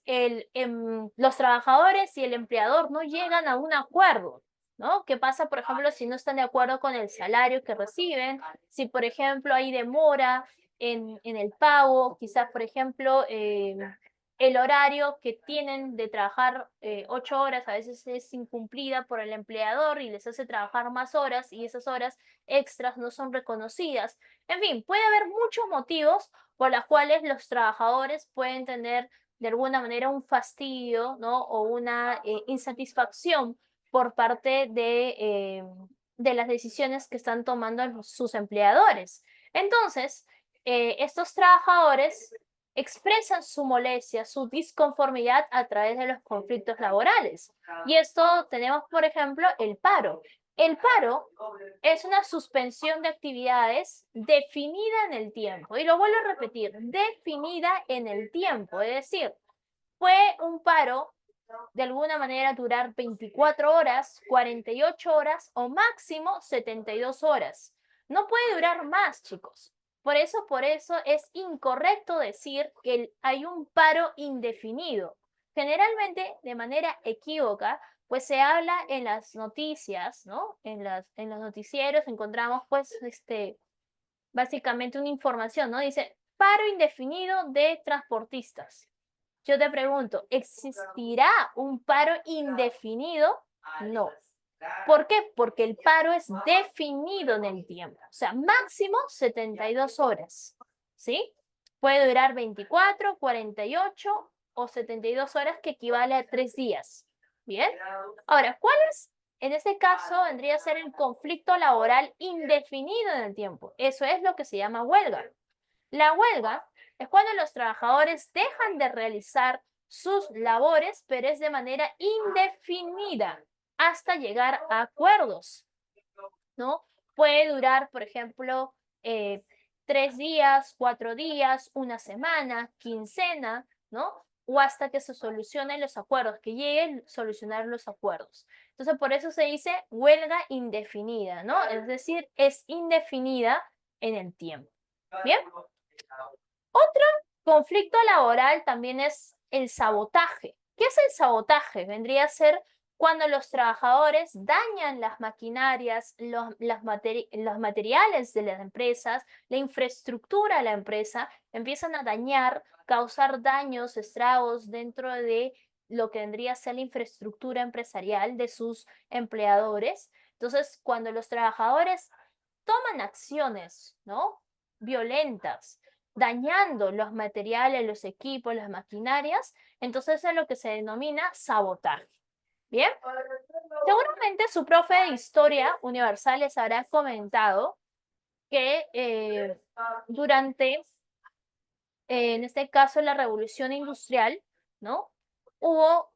los trabajadores y el empleador no llegan a un acuerdo? ¿No? ¿Qué pasa, por ejemplo, si no están de acuerdo con el salario que reciben? Si, por ejemplo, hay demora en el pago, quizás, por ejemplo, el horario que tienen de trabajar 8 horas a veces es incumplida por el empleador y les hace trabajar más horas y esas horas extras no son reconocidas. En fin, puede haber muchos motivos por las cuales los trabajadores pueden tener de alguna manera un fastidio, ¿no? O una insatisfacción por parte de las decisiones que están tomando sus empleadores. Entonces, estos trabajadores expresan su molestia, su disconformidad a través de los conflictos laborales. Y esto tenemos, por ejemplo, el paro. El paro es una suspensión de actividades definida en el tiempo. Y lo vuelvo a repetir, definida en el tiempo. Es decir, fue un paro de alguna manera durar 24 horas, 48 horas o máximo 72 horas. No puede durar más, chicos. Por eso es incorrecto decir que hay un paro indefinido. Generalmente, de manera equívoca, pues se habla en las noticias, ¿no? En los noticieros encontramos, pues, básicamente una información, ¿no? Dice, paro indefinido de transportistas. Yo te pregunto, ¿existirá un paro indefinido? No. ¿Por qué? Porque el paro es definido en el tiempo, o sea, máximo 72 horas, ¿sí? Puede durar 24, 48 o 72 horas, que equivale a 3 días. ¿Bien? Ahora, ¿cuál es? En este caso, vendría a ser el conflicto laboral indefinido en el tiempo. Eso es lo que se llama huelga. La huelga es cuando los trabajadores dejan de realizar sus labores, pero es de manera indefinida hasta llegar a acuerdos, ¿no? Puede durar, por ejemplo, 3 días, 4 días, una semana, quincena, ¿no? O hasta que se solucionen los acuerdos, que lleguen a solucionar los acuerdos. Entonces, por eso se dice huelga indefinida, ¿no? Es decir, es indefinida en el tiempo. ¿Bien? Otro conflicto laboral también es el sabotaje. ¿Qué es el sabotaje? Vendría a ser cuando los trabajadores dañan las maquinarias, los materiales de las empresas, la infraestructura de la empresa, empiezan a dañar, causar daños, estragos dentro de lo que vendría a ser la infraestructura empresarial de sus empleadores. Entonces, cuando los trabajadores toman acciones, ¿no? Violentas, dañando los materiales, los equipos, las maquinarias, entonces es lo que se denomina sabotaje. ¿Bien? Seguramente su profe de Historia Universal les habrá comentado que durante, en este caso, la Revolución Industrial, ¿no? Hubo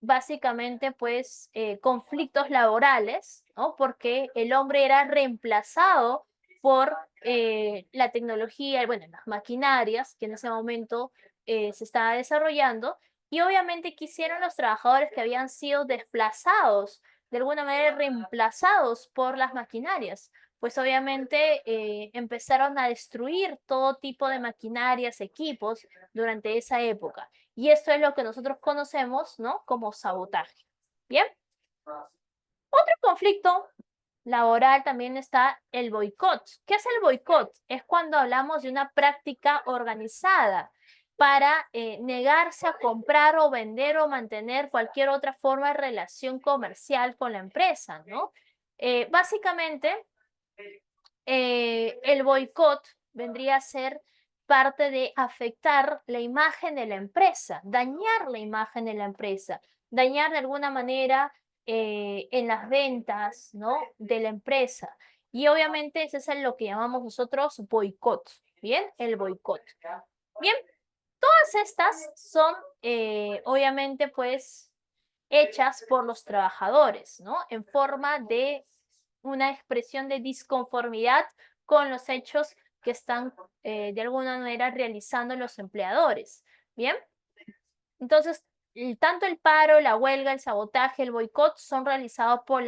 básicamente, pues, conflictos laborales, ¿no? Porque el hombre era reemplazado por la tecnología, bueno, las maquinarias que en ese momento se estaba desarrollando, y obviamente quisieron los trabajadores que habían sido desplazados, de alguna manera reemplazados por las maquinarias, pues obviamente empezaron a destruir todo tipo de maquinarias, equipos durante esa época. Y esto es lo que nosotros conocemos, ¿no? Como sabotaje. ¿Bien? Otro conflicto laboral también está el boicot. ¿Qué es el boicot? Es cuando hablamos de una práctica organizada para negarse a comprar o vender o mantener cualquier otra forma de relación comercial con la empresa, ¿no? Básicamente, el boicot vendría a ser parte de afectar la imagen de la empresa, dañar la imagen de la empresa, dañar de alguna manera en las ventas, ¿no? De la empresa. Y obviamente ese es lo que llamamos nosotros boicot, ¿bien? El boicot. Bien, todas estas son obviamente pues hechas por los trabajadores, ¿no? En forma de una expresión de disconformidad con los hechos que están de alguna manera realizando los empleadores. Bien, entonces tanto el paro, la huelga, el sabotaje, el boicot son realizados por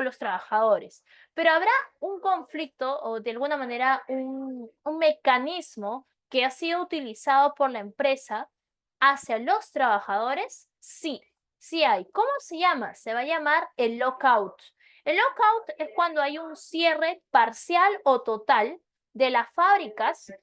los trabajadores. Pero habrá un conflicto o de alguna manera un mecanismo que ha sido utilizado por la empresa hacia los trabajadores. Sí, sí hay. ¿Cómo se llama? Se va a llamar el lockout. El lockout es cuando hay un cierre parcial o total de las fábricas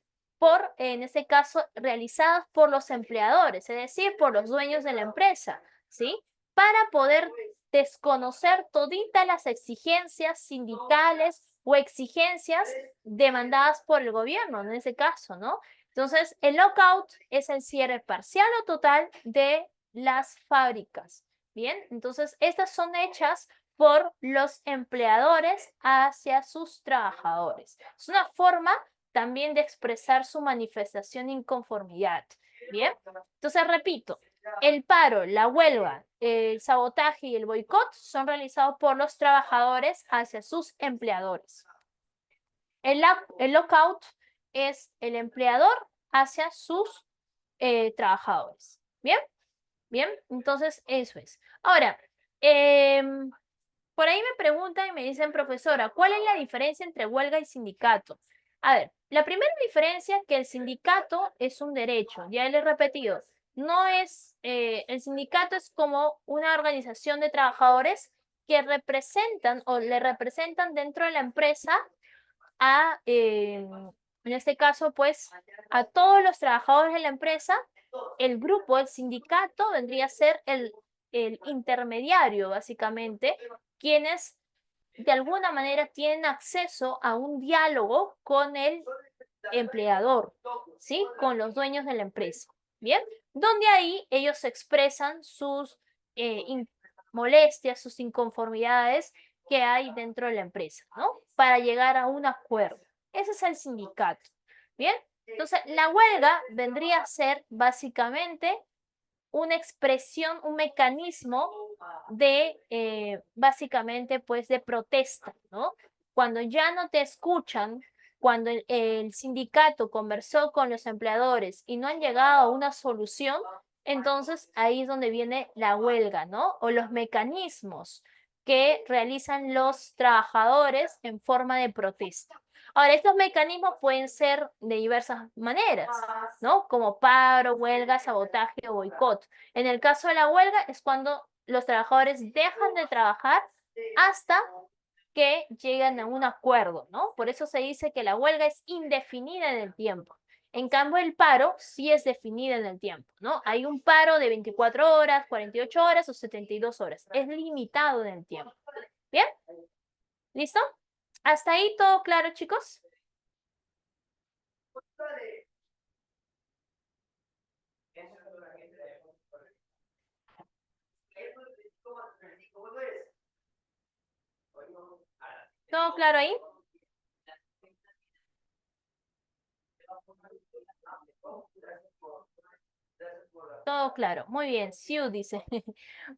en este caso, realizadas por los empleadores, es decir, por los dueños de la empresa, ¿sí? Para poder desconocer toditas las exigencias sindicales o exigencias demandadas por el gobierno, en ese caso, ¿no? Entonces, el lockout es el cierre parcial o total de las fábricas, ¿bien? Entonces, estas son hechas por los empleadores hacia sus trabajadores. Es una forma también de expresar su manifestación de inconformidad. Bien, entonces repito, el paro, la huelga, el sabotaje y el boicot son realizados por los trabajadores hacia sus empleadores. El lockout es el empleador hacia sus trabajadores. Bien, bien, entonces eso es. Ahora, por ahí me preguntan y me dicen, profesora, ¿cuál es la diferencia entre huelga y sindicato? A ver, la primera diferencia es que el sindicato es un derecho, ya le he repetido, no es, el sindicato es como una organización de trabajadores que representan o le representan dentro de la empresa a, en este caso, pues, a todos los trabajadores de la empresa. El grupo, el sindicato, vendría a ser el intermediario, básicamente, quienes de alguna manera tienen acceso a un diálogo con el empleador, ¿sí? Con los dueños de la empresa, ¿bien? Donde ahí ellos expresan sus molestias, sus inconformidades que hay dentro de la empresa, ¿no? Para llegar a un acuerdo. Ese es el sindicato, ¿bien? Entonces, la huelga vendría a ser básicamente una expresión, un mecanismo de, básicamente, pues, de protesta, ¿no? Cuando ya no te escuchan, cuando el sindicato conversó con los empleadores y no han llegado a una solución, entonces ahí es donde viene la huelga, ¿no? O los mecanismos que realizan los trabajadores en forma de protesta. Ahora, estos mecanismos pueden ser de diversas maneras, ¿no? Como paro, huelga, sabotaje o boicot. En el caso de la huelga es cuando los trabajadores dejan de trabajar hasta que llegan a un acuerdo, ¿no? Por eso se dice que la huelga es indefinida en el tiempo. En cambio, el paro sí es definido en el tiempo, ¿no? Hay un paro de 24 horas, 48 horas o 72 horas. Es limitado en el tiempo. ¿Bien? ¿Listo? ¿Hasta ahí todo claro, chicos? ¿Todo claro ahí? Todo claro. Muy bien. Siu dice.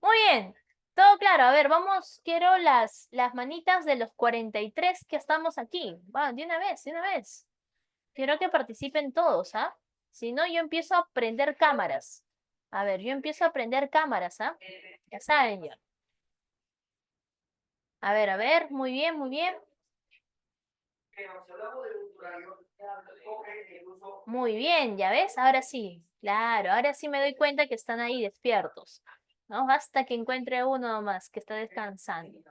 Muy bien. Todo claro. A ver, vamos. Quiero las manitas de los 43 que estamos aquí. Va, de una vez, de una vez. Quiero que participen todos, ¿ah? Si no, yo empiezo a prender cámaras. A ver, yo empiezo a prender cámaras, ¿ah? Ya saben ya. A ver. Muy bien, muy bien. Muy bien, ¿ya ves? Ahora sí. Claro, ahora sí me doy cuenta que están ahí despiertos. ¿No? Basta que encuentre uno más que está descansando.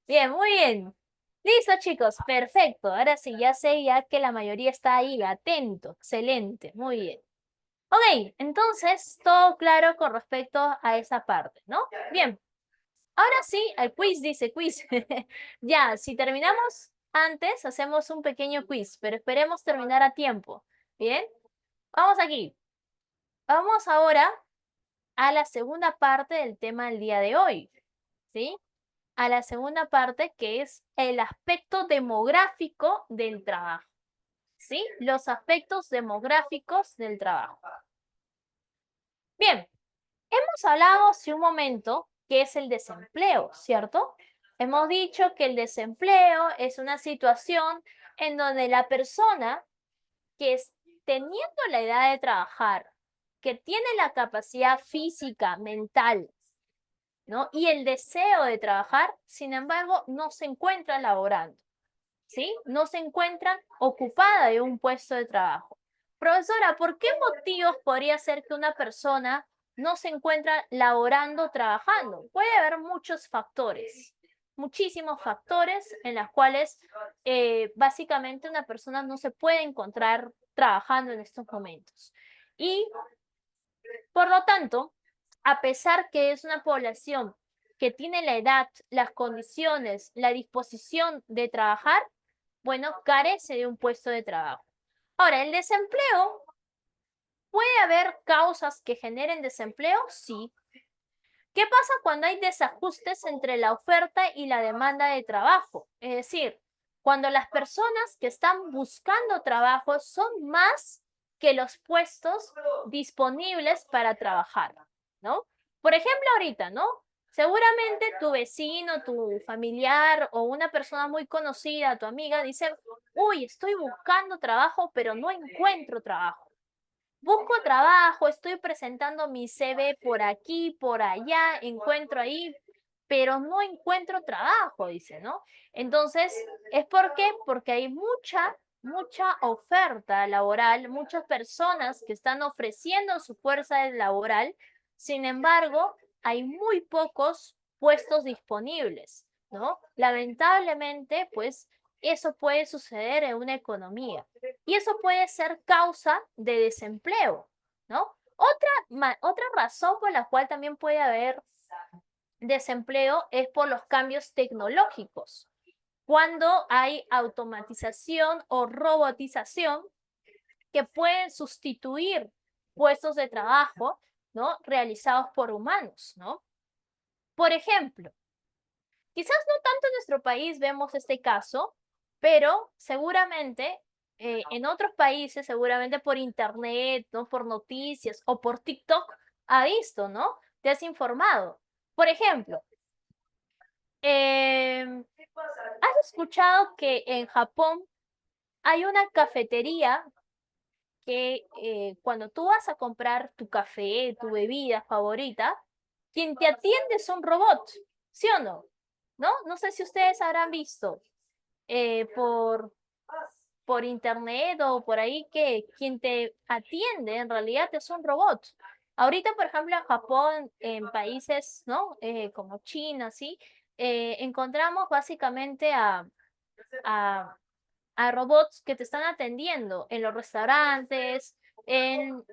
Bien, muy bien. Listo, chicos, perfecto. Ahora sí, ya sé ya que la mayoría está ahí, atento. Excelente, muy bien. Ok, entonces, todo claro con respecto a esa parte, ¿no? Bien, ahora sí, el quiz dice quiz. Ya, si terminamos antes, hacemos un pequeño quiz, pero esperemos terminar a tiempo. ¿Bien? Vamos aquí. Vamos ahora a la segunda parte del tema del día de hoy, ¿sí? A la segunda parte que es el aspecto demográfico del trabajo, ¿sí? Los aspectos demográficos del trabajo. Bien, hemos hablado hace un momento que es el desempleo, ¿cierto? Hemos dicho que el desempleo es una situación en donde la persona que es teniendo la edad de trabajar, que tiene la capacidad física, mental, ¿no? Y el deseo de trabajar, sin embargo, no se encuentra laborando, ¿sí? No se encuentra ocupada de un puesto de trabajo. Profesora, ¿por qué motivos podría ser que una persona no se encuentra laborando, trabajando? Puede haber muchos factores, muchísimos factores en los cuales básicamente una persona no se puede encontrar trabajando en estos momentos. Y por lo tanto, a pesar que es una población que tiene la edad, las condiciones, la disposición de trabajar, bueno, carece de un puesto de trabajo. Ahora, el desempleo, ¿puede haber causas que generen desempleo? Sí. ¿Qué pasa cuando hay desajustes entre la oferta y la demanda de trabajo? Es decir, cuando las personas que están buscando trabajo son más que los puestos disponibles para trabajar, ¿no? Por ejemplo, ahorita, ¿no? Seguramente tu vecino, tu familiar o una persona muy conocida, tu amiga, dice, uy, estoy buscando trabajo, pero no encuentro trabajo. Busco trabajo, estoy presentando mi CV por aquí, por allá, encuentro ahí, pero no encuentro trabajo, dice, ¿no? Entonces, ¿es por qué? Porque hay mucha oferta laboral, muchas personas que están ofreciendo su fuerza laboral, sin embargo, hay muy pocos puestos disponibles, ¿no? Lamentablemente, pues, eso puede suceder en una economía. Y eso puede ser causa de desempleo, ¿no? Otra razón por la cual también puede haber desempleo es por los cambios tecnológicos. Cuando hay automatización o robotización que pueden sustituir puestos de trabajo, ¿no? Realizados por humanos, ¿no? Por ejemplo, quizás no tanto en nuestro país vemos este caso, pero seguramente en otros países, seguramente por internet, ¿no? Por noticias o por TikTok, ha visto, ¿no? Te has informado. Por ejemplo, ¿has escuchado que en Japón hay una cafetería que cuando tú vas a comprar tu café, tu bebida favorita, quien te atiende es un robot, ¿sí o no? ¿No? No sé si ustedes habrán visto eh, por, por internet o por ahí que quien te atiende en realidad es un robot. Ahorita, por ejemplo, en Japón, en países, ¿no? Como China, ¿sí? Encontramos básicamente a a robots que te están atendiendo en los restaurantes, en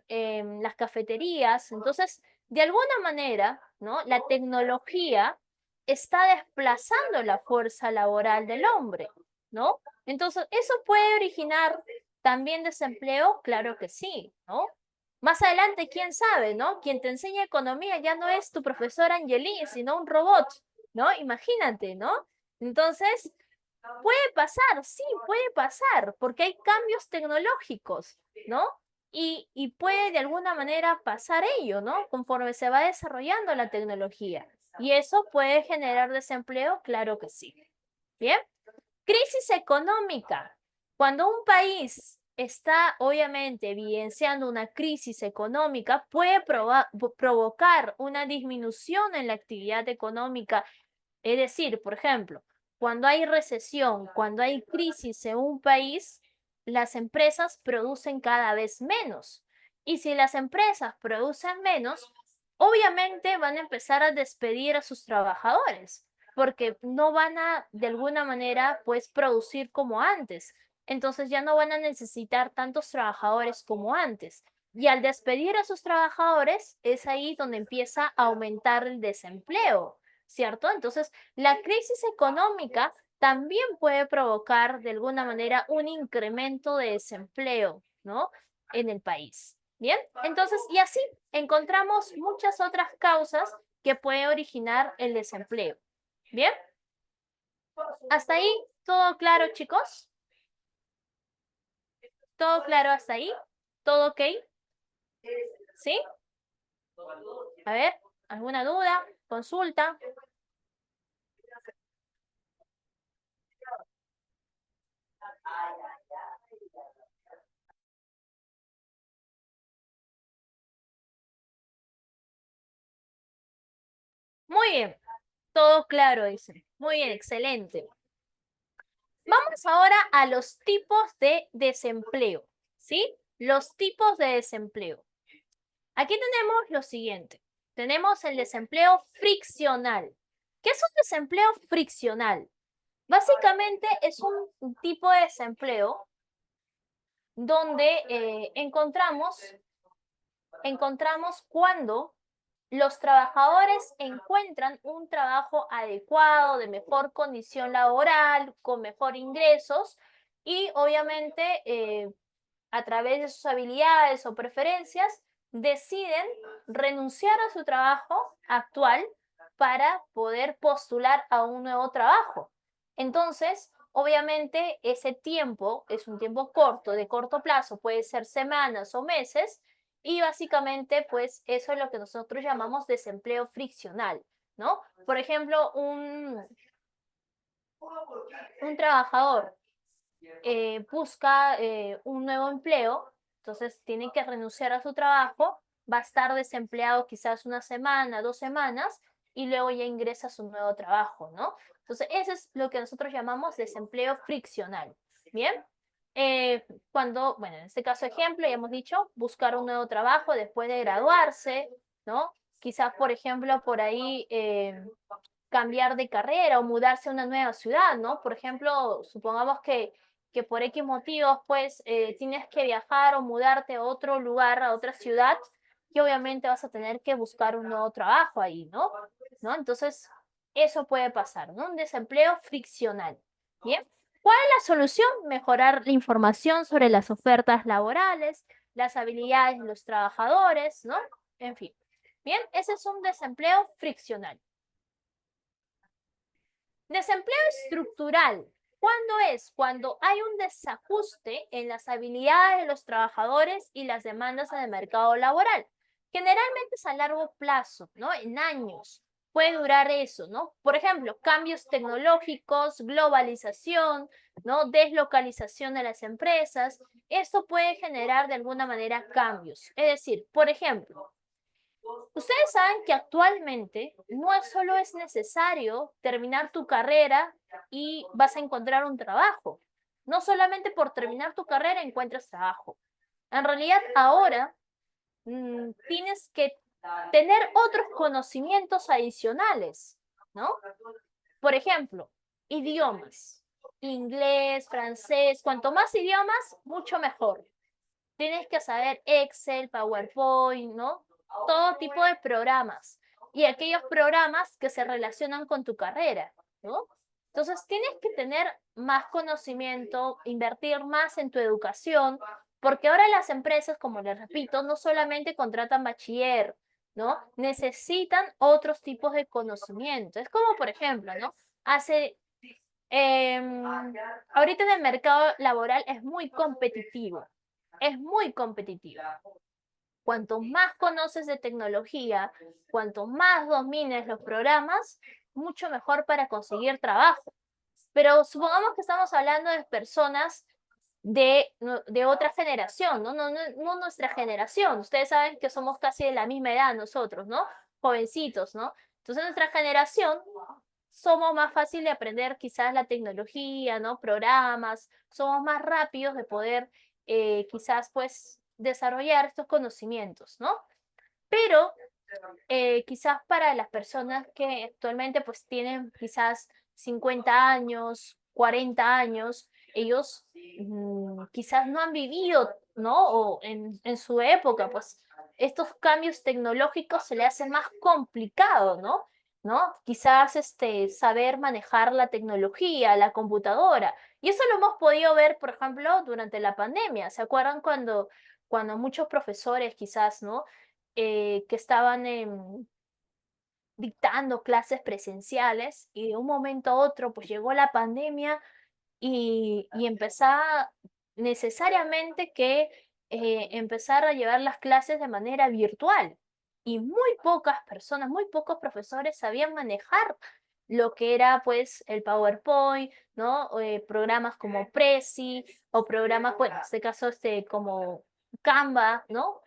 las cafeterías. Entonces, de alguna manera, ¿no? La tecnología está desplazando la fuerza laboral del hombre, ¿no? Entonces, ¿eso puede originar también desempleo? Claro que sí, ¿no? Más adelante, quién sabe, ¿no? Quien te enseña economía ya no es tu profesor Angelín, sino un robot, ¿no? Imagínate, ¿no? Entonces, puede pasar, sí, puede pasar, porque hay cambios tecnológicos, ¿no? Y puede de alguna manera pasar ello, ¿no? Conforme se va desarrollando la tecnología. ¿Y eso puede generar desempleo? Claro que sí. Bien. Crisis económica. Cuando un país está obviamente evidenciando una crisis económica, puede provocar una disminución en la actividad económica. Es decir, por ejemplo, cuando hay recesión, cuando hay crisis en un país, las empresas producen cada vez menos. Y si las empresas producen menos, obviamente van a empezar a despedir a sus trabajadores, porque no van a, de alguna manera, pues producir como antes. Entonces ya no van a necesitar tantos trabajadores como antes. Y al despedir a sus trabajadores, es ahí donde empieza a aumentar el desempleo, ¿cierto? Entonces, la crisis económica también puede provocar de alguna manera un incremento de desempleo, ¿no? En el país. Bien, entonces, y así encontramos muchas otras causas que pueden originar el desempleo. Bien, hasta ahí, ¿todo claro, chicos? ¿Todo claro hasta ahí? ¿Todo ok? ¿Sí? A ver, ¿alguna duda? ¿Consulta? Muy bien, todo claro, dice. Muy bien, excelente. Vamos ahora a los tipos de desempleo, ¿sí? Los tipos de desempleo. Aquí tenemos lo siguiente. Tenemos el desempleo friccional. ¿Qué es un desempleo friccional? Básicamente es un tipo de desempleo donde encontramos cuando los trabajadores encuentran un trabajo adecuado, de mejor condición laboral, con mejor ingresos y obviamente a través de sus habilidades o preferencias deciden renunciar a su trabajo actual para poder postular a un nuevo trabajo. Entonces, obviamente ese tiempo es un tiempo corto, de corto plazo, puede ser semanas o meses, y básicamente, pues eso es lo que nosotros llamamos desempleo friccional, ¿no? Por ejemplo, un trabajador busca un nuevo empleo, entonces tiene que renunciar a su trabajo, va a estar desempleado quizás una semana, 2 semanas, y luego ya ingresa a su nuevo trabajo, ¿no? Entonces, eso es lo que nosotros llamamos desempleo friccional, ¿bien? Bueno, en este caso ejemplo, ya hemos dicho, buscar un nuevo trabajo después de graduarse, ¿no? Quizás, por ejemplo, por ahí cambiar de carrera o mudarse a una nueva ciudad, ¿no? Por ejemplo, supongamos que por X motivos, pues, tienes que viajar o mudarte a otro lugar, a otra ciudad, y obviamente vas a tener que buscar un nuevo trabajo ahí, ¿no? ¿No? Entonces, eso puede pasar, ¿no? Un desempleo friccional. Bien. ¿Cuál es la solución? Mejorar la información sobre las ofertas laborales, las habilidades de los trabajadores, ¿no? En fin. Bien, ese es un desempleo friccional. Desempleo estructural. ¿Cuándo es? Cuando hay un desajuste en las habilidades de los trabajadores y las demandas en el mercado laboral. Generalmente es a largo plazo, ¿no? En años. Puede durar eso, ¿no? Por ejemplo, cambios tecnológicos, globalización, ¿no? Deslocalización de las empresas. Esto puede generar de alguna manera cambios. Es decir, por ejemplo, ustedes saben que actualmente no solo es necesario terminar tu carrera y vas a encontrar un trabajo. No solamente por terminar tu carrera encuentras trabajo. En realidad ahora tienes que tener otros conocimientos adicionales, ¿no? Por ejemplo, idiomas. Inglés, francés, cuanto más idiomas, mucho mejor. Tienes que saber Excel, PowerPoint, ¿no? Todo tipo de programas y aquellos programas que se relacionan con tu carrera, ¿no? Entonces tienes que tener más conocimiento, invertir más en tu educación, porque ahora las empresas, como les repito, no solamente contratan bachiller, ¿no? Necesitan otros tipos de conocimiento. Es como, por ejemplo, ¿no? Hace, em, ahorita en el mercado laboral es muy competitivo, es muy competitivo. Cuanto más conoces de tecnología, cuanto más domines los programas, mucho mejor para conseguir trabajo. Pero supongamos que estamos hablando de personas de otra generación, ¿no? No nuestra generación. Ustedes saben que somos casi de la misma edad nosotros, ¿no? Jovencitos, ¿no? Entonces, nuestra generación somos más fácil de aprender quizás la tecnología, ¿no? Programas, somos más rápidos de poder quizás pues desarrollar estos conocimientos, ¿no? Pero quizás para las personas que actualmente pues tienen quizás 50 años, 40 años, ellos quizás no han vivido, ¿no? O en su época, pues estos cambios tecnológicos se le hacen más complicado, ¿no? ¿No? Quizás saber manejar la tecnología, la computadora. Y eso lo hemos podido ver, por ejemplo, durante la pandemia. ¿Se acuerdan cuando muchos profesores quizás, ¿no? Que estaban dictando clases presenciales y de un momento a otro pues llegó la pandemia y empezaba necesariamente que empezar a llevar las clases de manera virtual. Y muy pocas personas, muy pocos profesores sabían manejar lo que era pues el PowerPoint, ¿no? O, programas como Prezi o programas, bueno, en este caso como Canva, ¿no?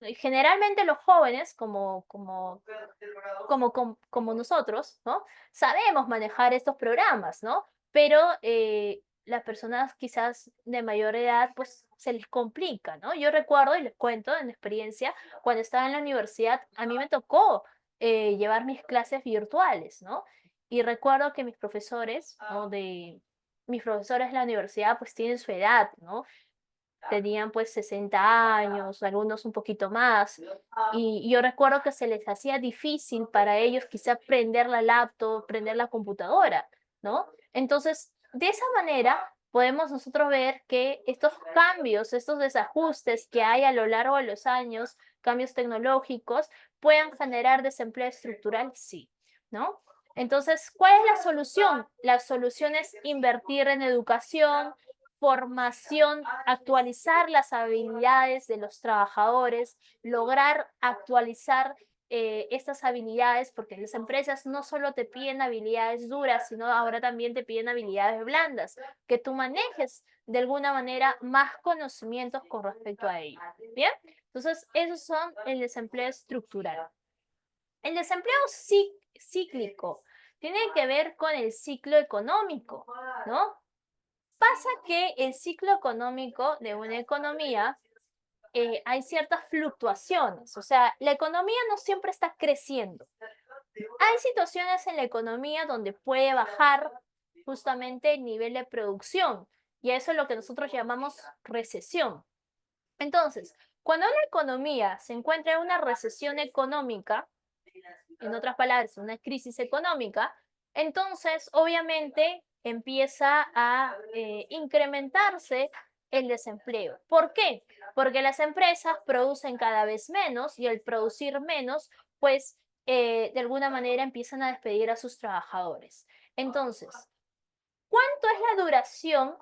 Generalmente los jóvenes, como nosotros, ¿no? Sabemos manejar estos programas, ¿no? Pero las personas quizás de mayor edad, pues se les complica, ¿no? Yo recuerdo y les cuento en experiencia, cuando estaba en la universidad, a mí me tocó llevar mis clases virtuales, ¿no? Y recuerdo que mis profesores, ¿no? Mis profesores de la universidad, pues tienen su edad, ¿no? Tenían pues 60 años, algunos un poquito más, y yo recuerdo que se les hacía difícil para ellos quizá prender la laptop, prender la computadora, ¿no? Entonces, de esa manera podemos nosotros ver que estos cambios, estos desajustes que hay a lo largo de los años, cambios tecnológicos, puedan generar desempleo estructural, sí, ¿no? Entonces, ¿cuál es la solución? La solución es invertir en educación, formación, actualizar las habilidades de los trabajadores, lograr actualizar estas habilidades, porque las empresas no solo te piden habilidades duras, sino ahora también te piden habilidades blandas, que tú manejes de alguna manera más conocimientos con respecto a ello. ¿Bien? Entonces, esos son el desempleo estructural. El desempleo cíclico tiene que ver con el ciclo económico, ¿no? Pasa que el ciclo económico de una economía hay ciertas fluctuaciones, o sea, la economía no siempre está creciendo. Hay situaciones en la economía donde puede bajar justamente el nivel de producción y eso es lo que nosotros llamamos recesión. Entonces, cuando una economía se encuentra en una recesión económica, en otras palabras, una crisis económica, entonces obviamente empieza a incrementarse el desempleo. ¿Por qué? Porque las empresas producen cada vez menos y al producir menos, pues de alguna manera empiezan a despedir a sus trabajadores. Entonces, ¿cuánto es la duración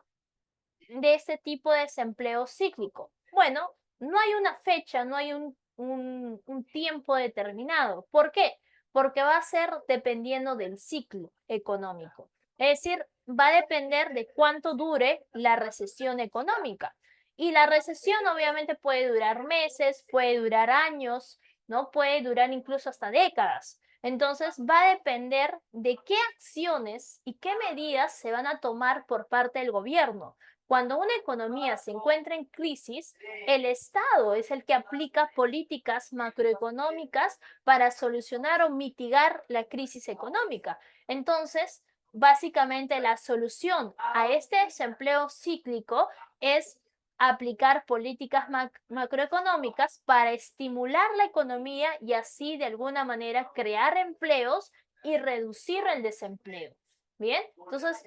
de este tipo de desempleo cíclico? Bueno, no hay una fecha, no hay un tiempo determinado. ¿Por qué? Porque va a ser dependiendo del ciclo económico. Es decir, va a depender de cuánto dure la recesión económica. Y la recesión obviamente puede durar meses, puede durar años, ¿no? Puede durar incluso hasta décadas. Entonces va a depender de qué acciones y qué medidas se van a tomar por parte del gobierno. Cuando una economía se encuentra en crisis, el Estado es el que aplica políticas macroeconómicas para solucionar o mitigar la crisis económica. Entonces, básicamente la solución a este desempleo cíclico es aplicar políticas macroeconómicas para estimular la economía y así de alguna manera crear empleos y reducir el desempleo. Bien, entonces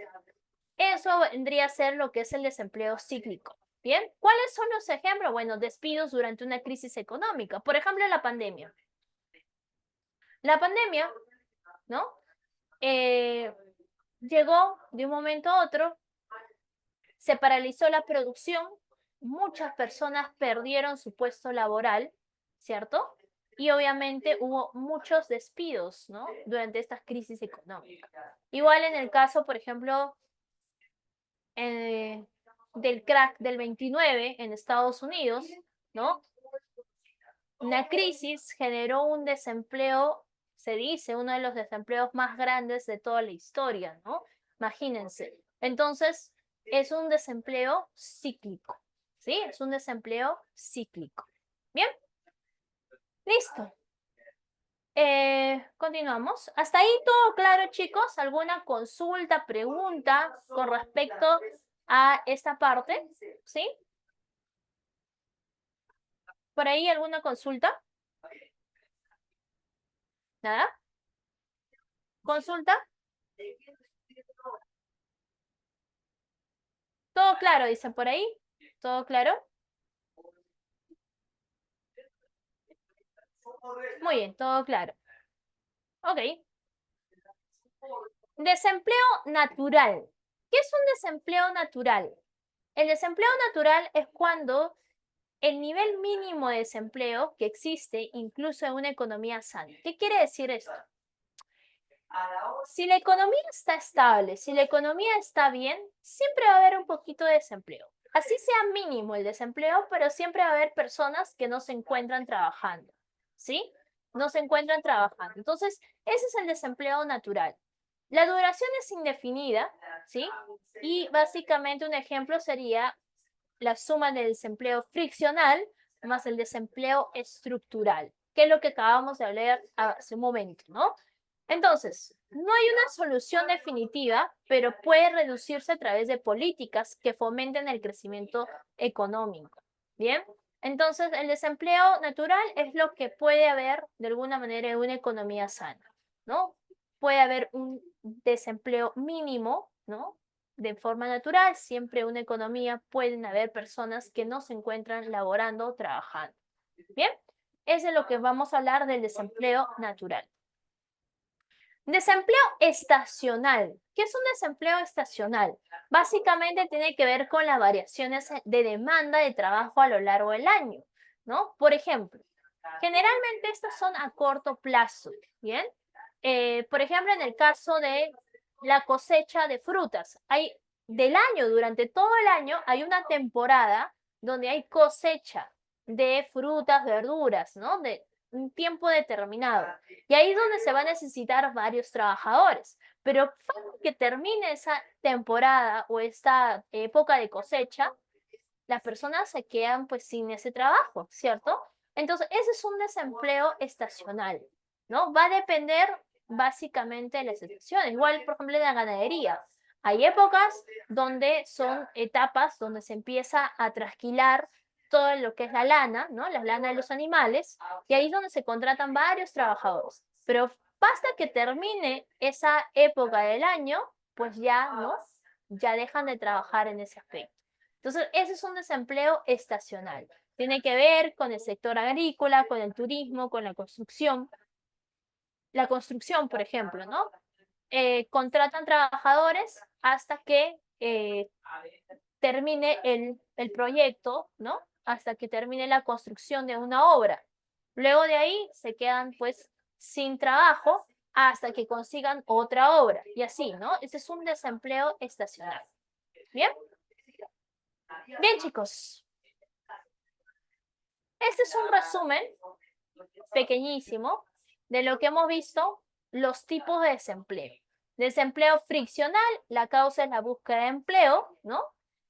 eso vendría a ser lo que es el desempleo cíclico. Bien, ¿cuáles son los ejemplos? Bueno, despidos durante una crisis económica. Por ejemplo, la pandemia. La pandemia, ¿no? Eh, llegó de un momento a otro, se paralizó la producción, muchas personas perdieron su puesto laboral, ¿cierto? Y obviamente hubo muchos despidos, ¿no? Durante esta crisis económica. Igual en el caso, por ejemplo, eh, del crack del 29 en Estados Unidos, ¿no? Una crisis generó un desempleo, se dice, uno de los desempleos más grandes de toda la historia, ¿no? Imagínense. Entonces, es un desempleo cíclico, ¿sí? Es un desempleo cíclico. Bien, listo. Continuamos. ¿Hasta ahí todo claro, chicos? ¿Alguna consulta, pregunta con respecto a esta parte? ¿Sí? ¿Por ahí alguna consulta? ¿Nada? ¿Consulta? ¿Todo claro? Dicen por ahí. ¿Todo claro? Muy bien, todo claro. Ok. Desempleo natural. ¿Qué es un desempleo natural? El desempleo natural es cuando el nivel mínimo de desempleo que existe incluso en una economía sana. ¿Qué quiere decir esto? Si la economía está estable, si la economía está bien, siempre va a haber un poquito de desempleo. Así sea mínimo el desempleo, pero siempre va a haber personas que no se encuentran trabajando, ¿sí? No se encuentran trabajando. Entonces, ese es el desempleo natural. La duración es indefinida, ¿sí? Y básicamente un ejemplo sería la suma del desempleo friccional más el desempleo estructural, que es lo que acabamos de hablar hace un momento, ¿no? Entonces, no hay una solución definitiva, pero puede reducirse a través de políticas que fomenten el crecimiento económico. ¿Bien? Entonces, el desempleo natural es lo que puede haber de alguna manera en una economía sana, ¿no? Puede haber un desempleo mínimo, ¿no? De forma natural, siempre en una economía pueden haber personas que no se encuentran laborando o trabajando. ¿Bien? Eso es lo que vamos a hablar del desempleo natural. Desempleo estacional. ¿Qué es un desempleo estacional? Básicamente tiene que ver con las variaciones de demanda de trabajo a lo largo del año, ¿no? Por ejemplo, generalmente estas son a corto plazo, ¿bien? Por ejemplo, en el caso de la cosecha de frutas, del año, durante todo el año, hay una temporada donde hay cosecha de frutas, verduras, ¿no? De un tiempo determinado. Y ahí es donde se va a necesitar varios trabajadores. Pero para que termine esa temporada o esta época de cosecha, las personas se quedan pues sin ese trabajo, ¿cierto? Entonces, ese es un desempleo estacional, ¿no? Va a depender básicamente de las situaciones. Igual, por ejemplo, en la ganadería. Hay épocas donde son etapas donde se empieza a trasquilar todo lo que es la lana, ¿no? La lana de los animales, y ahí es donde se contratan varios trabajadores. Pero basta que termine esa época del año, pues ya, ¿no? Ya dejan de trabajar en ese aspecto. Entonces, ese es un desempleo estacional. Tiene que ver con el sector agrícola, con el turismo, con la construcción. La construcción, por ejemplo, ¿no? Contratan trabajadores hasta que termine el proyecto, ¿no? Hasta que termine la construcción de una obra. Luego de ahí se quedan pues sin trabajo hasta que consigan otra obra y así, ¿no? Ese es un desempleo estacional. ¿Bien? Bien, chicos. Este es un resumen pequeñísimo de lo que hemos visto, los tipos de desempleo. Desempleo friccional, la causa es la búsqueda de empleo, ¿no?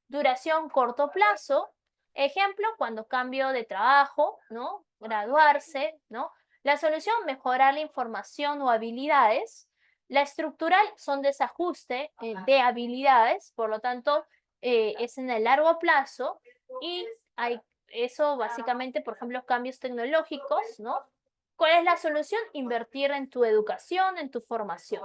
Duración corto plazo, ejemplo, cuando cambio de trabajo, ¿no? Graduarse, ¿no? La solución, mejorar la información o habilidades. La estructural son desajuste de habilidades, por lo tanto, es en el largo plazo y hay eso básicamente, por ejemplo, cambios tecnológicos, ¿no? ¿Cuál es la solución? Invertir en tu educación, en tu formación.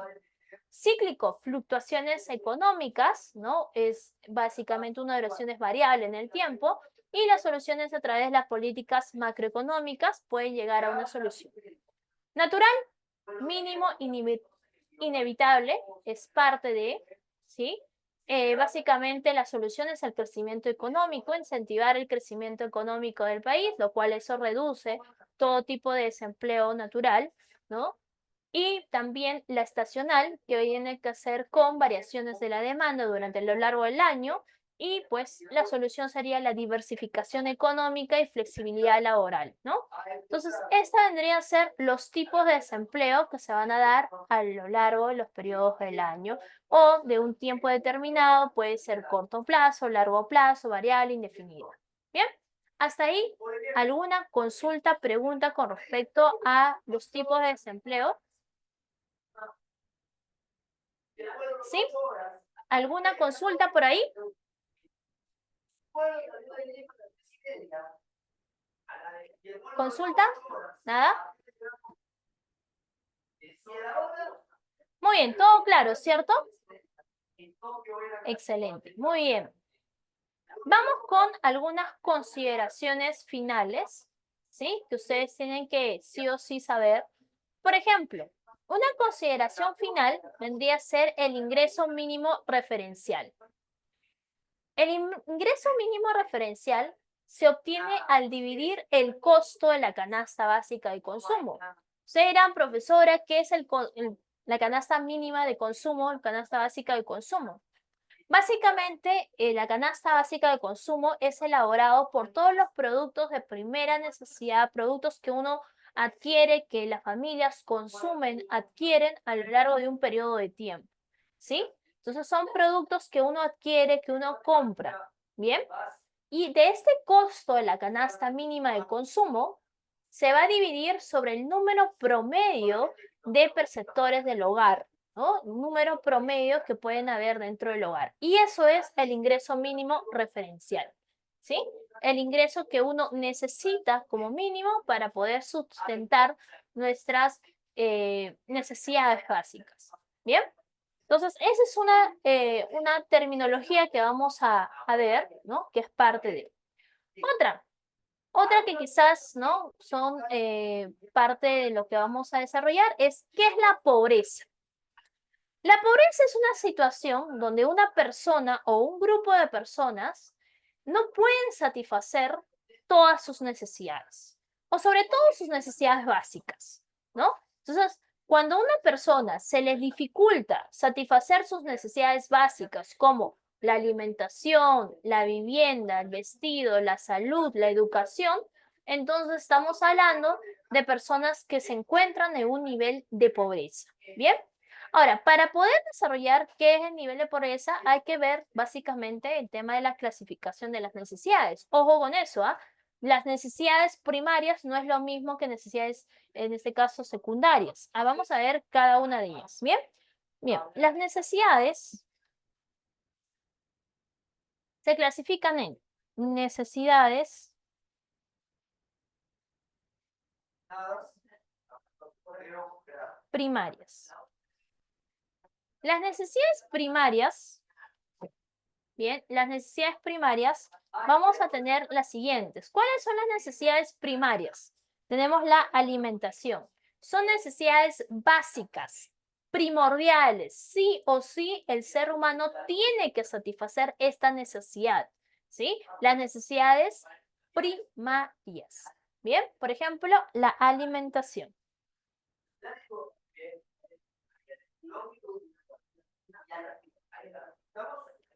Cíclico, fluctuaciones económicas, ¿no? Es básicamente una duración es variable en el tiempo y las soluciones a través de las políticas macroeconómicas pueden llegar a una solución. Natural, mínimo, inevitable, es parte de, ¿sí? Básicamente la solución es el crecimiento económico, incentivar el crecimiento económico del país, lo cual eso reduce todo tipo de desempleo natural, ¿no? Y también la estacional, que viene que hacer con variaciones de la demanda durante lo largo del año, y pues la solución sería la diversificación económica y flexibilidad laboral, ¿no? Entonces, esta vendrían a ser los tipos de desempleo que se van a dar a lo largo de los periodos del año o de un tiempo determinado, puede ser corto plazo, largo plazo, variable, indefinido. ¿Bien? Hasta ahí, ¿alguna consulta, pregunta con respecto a los tipos de desempleo? ¿Sí? ¿Alguna consulta por ahí? ¿Consulta? ¿Nada? Muy bien, todo claro, ¿cierto? Excelente, muy bien. Vamos con algunas consideraciones finales, ¿sí? Que ustedes tienen que sí o sí saber. Por ejemplo, una consideración final vendría a ser el ingreso mínimo referencial. El ingreso mínimo referencial se obtiene al dividir el costo de la canasta básica de consumo. Ustedes dirán, profesora, ¿qué es la canasta mínima de consumo, la canasta básica de consumo? Básicamente, la canasta básica de consumo es elaborado por todos los productos de primera necesidad, productos que uno adquiere, que las familias consumen, adquieren a lo largo de un periodo de tiempo, ¿sí? Entonces son productos que uno adquiere, que uno compra, ¿bien? Y de este costo de la canasta mínima de consumo, se va a dividir sobre el número promedio de perceptores del hogar, ¿no? Número promedio que pueden haber dentro del hogar. Y eso es el ingreso mínimo referencial, ¿sí? El ingreso que uno necesita como mínimo para poder sustentar nuestras necesidades básicas. ¿Bien? Entonces, esa es una terminología que vamos a ver, ¿no? Que es parte de. Otra que quizás, ¿no? Son parte de lo que vamos a desarrollar es ¿qué es la pobreza? La pobreza es una situación donde una persona o un grupo de personas no pueden satisfacer todas sus necesidades, o sobre todo sus necesidades básicas, ¿no? Entonces, cuando a una persona se le dificulta satisfacer sus necesidades básicas como la alimentación, la vivienda, el vestido, la salud, la educación, entonces estamos hablando de personas que se encuentran en un nivel de pobreza. ¿Bien? Ahora, para poder desarrollar qué es el nivel de pobreza, hay que ver básicamente el tema de la clasificación de las necesidades. Ojo con eso, ¿ah? Las necesidades primarias no es lo mismo que necesidades, en este caso, secundarias. Vamos a ver cada una de ellas. ¿Bien? Bien, las necesidades se clasifican en necesidades primarias. Las necesidades primarias, bien, las necesidades primarias, vamos a tener las siguientes. ¿Cuáles son las necesidades primarias? Tenemos la alimentación. Son necesidades básicas, primordiales. Sí o sí, el ser humano tiene que satisfacer esta necesidad, ¿sí? Las necesidades primarias. Bien, por ejemplo, la alimentación.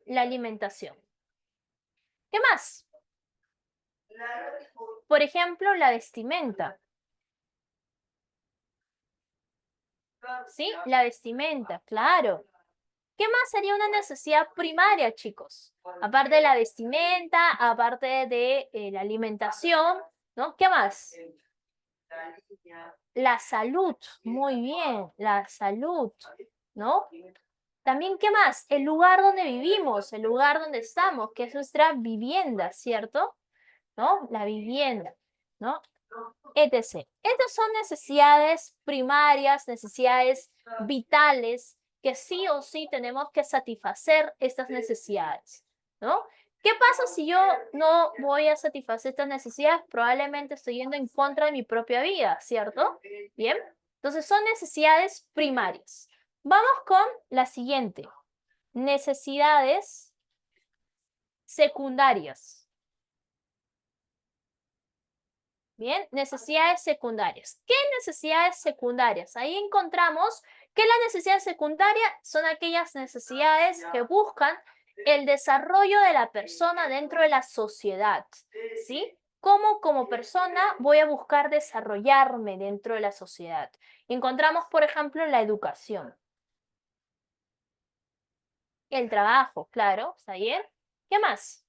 La alimentación. ¿Qué más? Por ejemplo, la vestimenta. ¿Sí? La vestimenta, claro. ¿Qué más sería una necesidad primaria, chicos? Aparte de la vestimenta, aparte de la alimentación, ¿no? ¿Qué más? La salud, muy bien, la salud, ¿no? También, ¿qué más? El lugar donde vivimos, el lugar donde estamos, que es nuestra vivienda, ¿cierto? ¿No? La vivienda, ¿no? Etc. Estas son necesidades primarias, necesidades vitales, que sí o sí tenemos que satisfacer estas necesidades, ¿no? ¿Qué pasa si yo no voy a satisfacer estas necesidades? Probablemente estoy yendo en contra de mi propia vida, ¿cierto? Bien, entonces son necesidades primarias. Vamos con la siguiente, necesidades secundarias. Bien, necesidades secundarias. ¿Qué necesidades secundarias? Ahí encontramos que las necesidades secundarias son aquellas necesidades que buscan el desarrollo de la persona dentro de la sociedad, ¿sí? ¿Cómo como persona voy a buscar desarrollarme dentro de la sociedad? Encontramos, por ejemplo, la educación, el trabajo, claro, ¿está bien? ¿Qué más?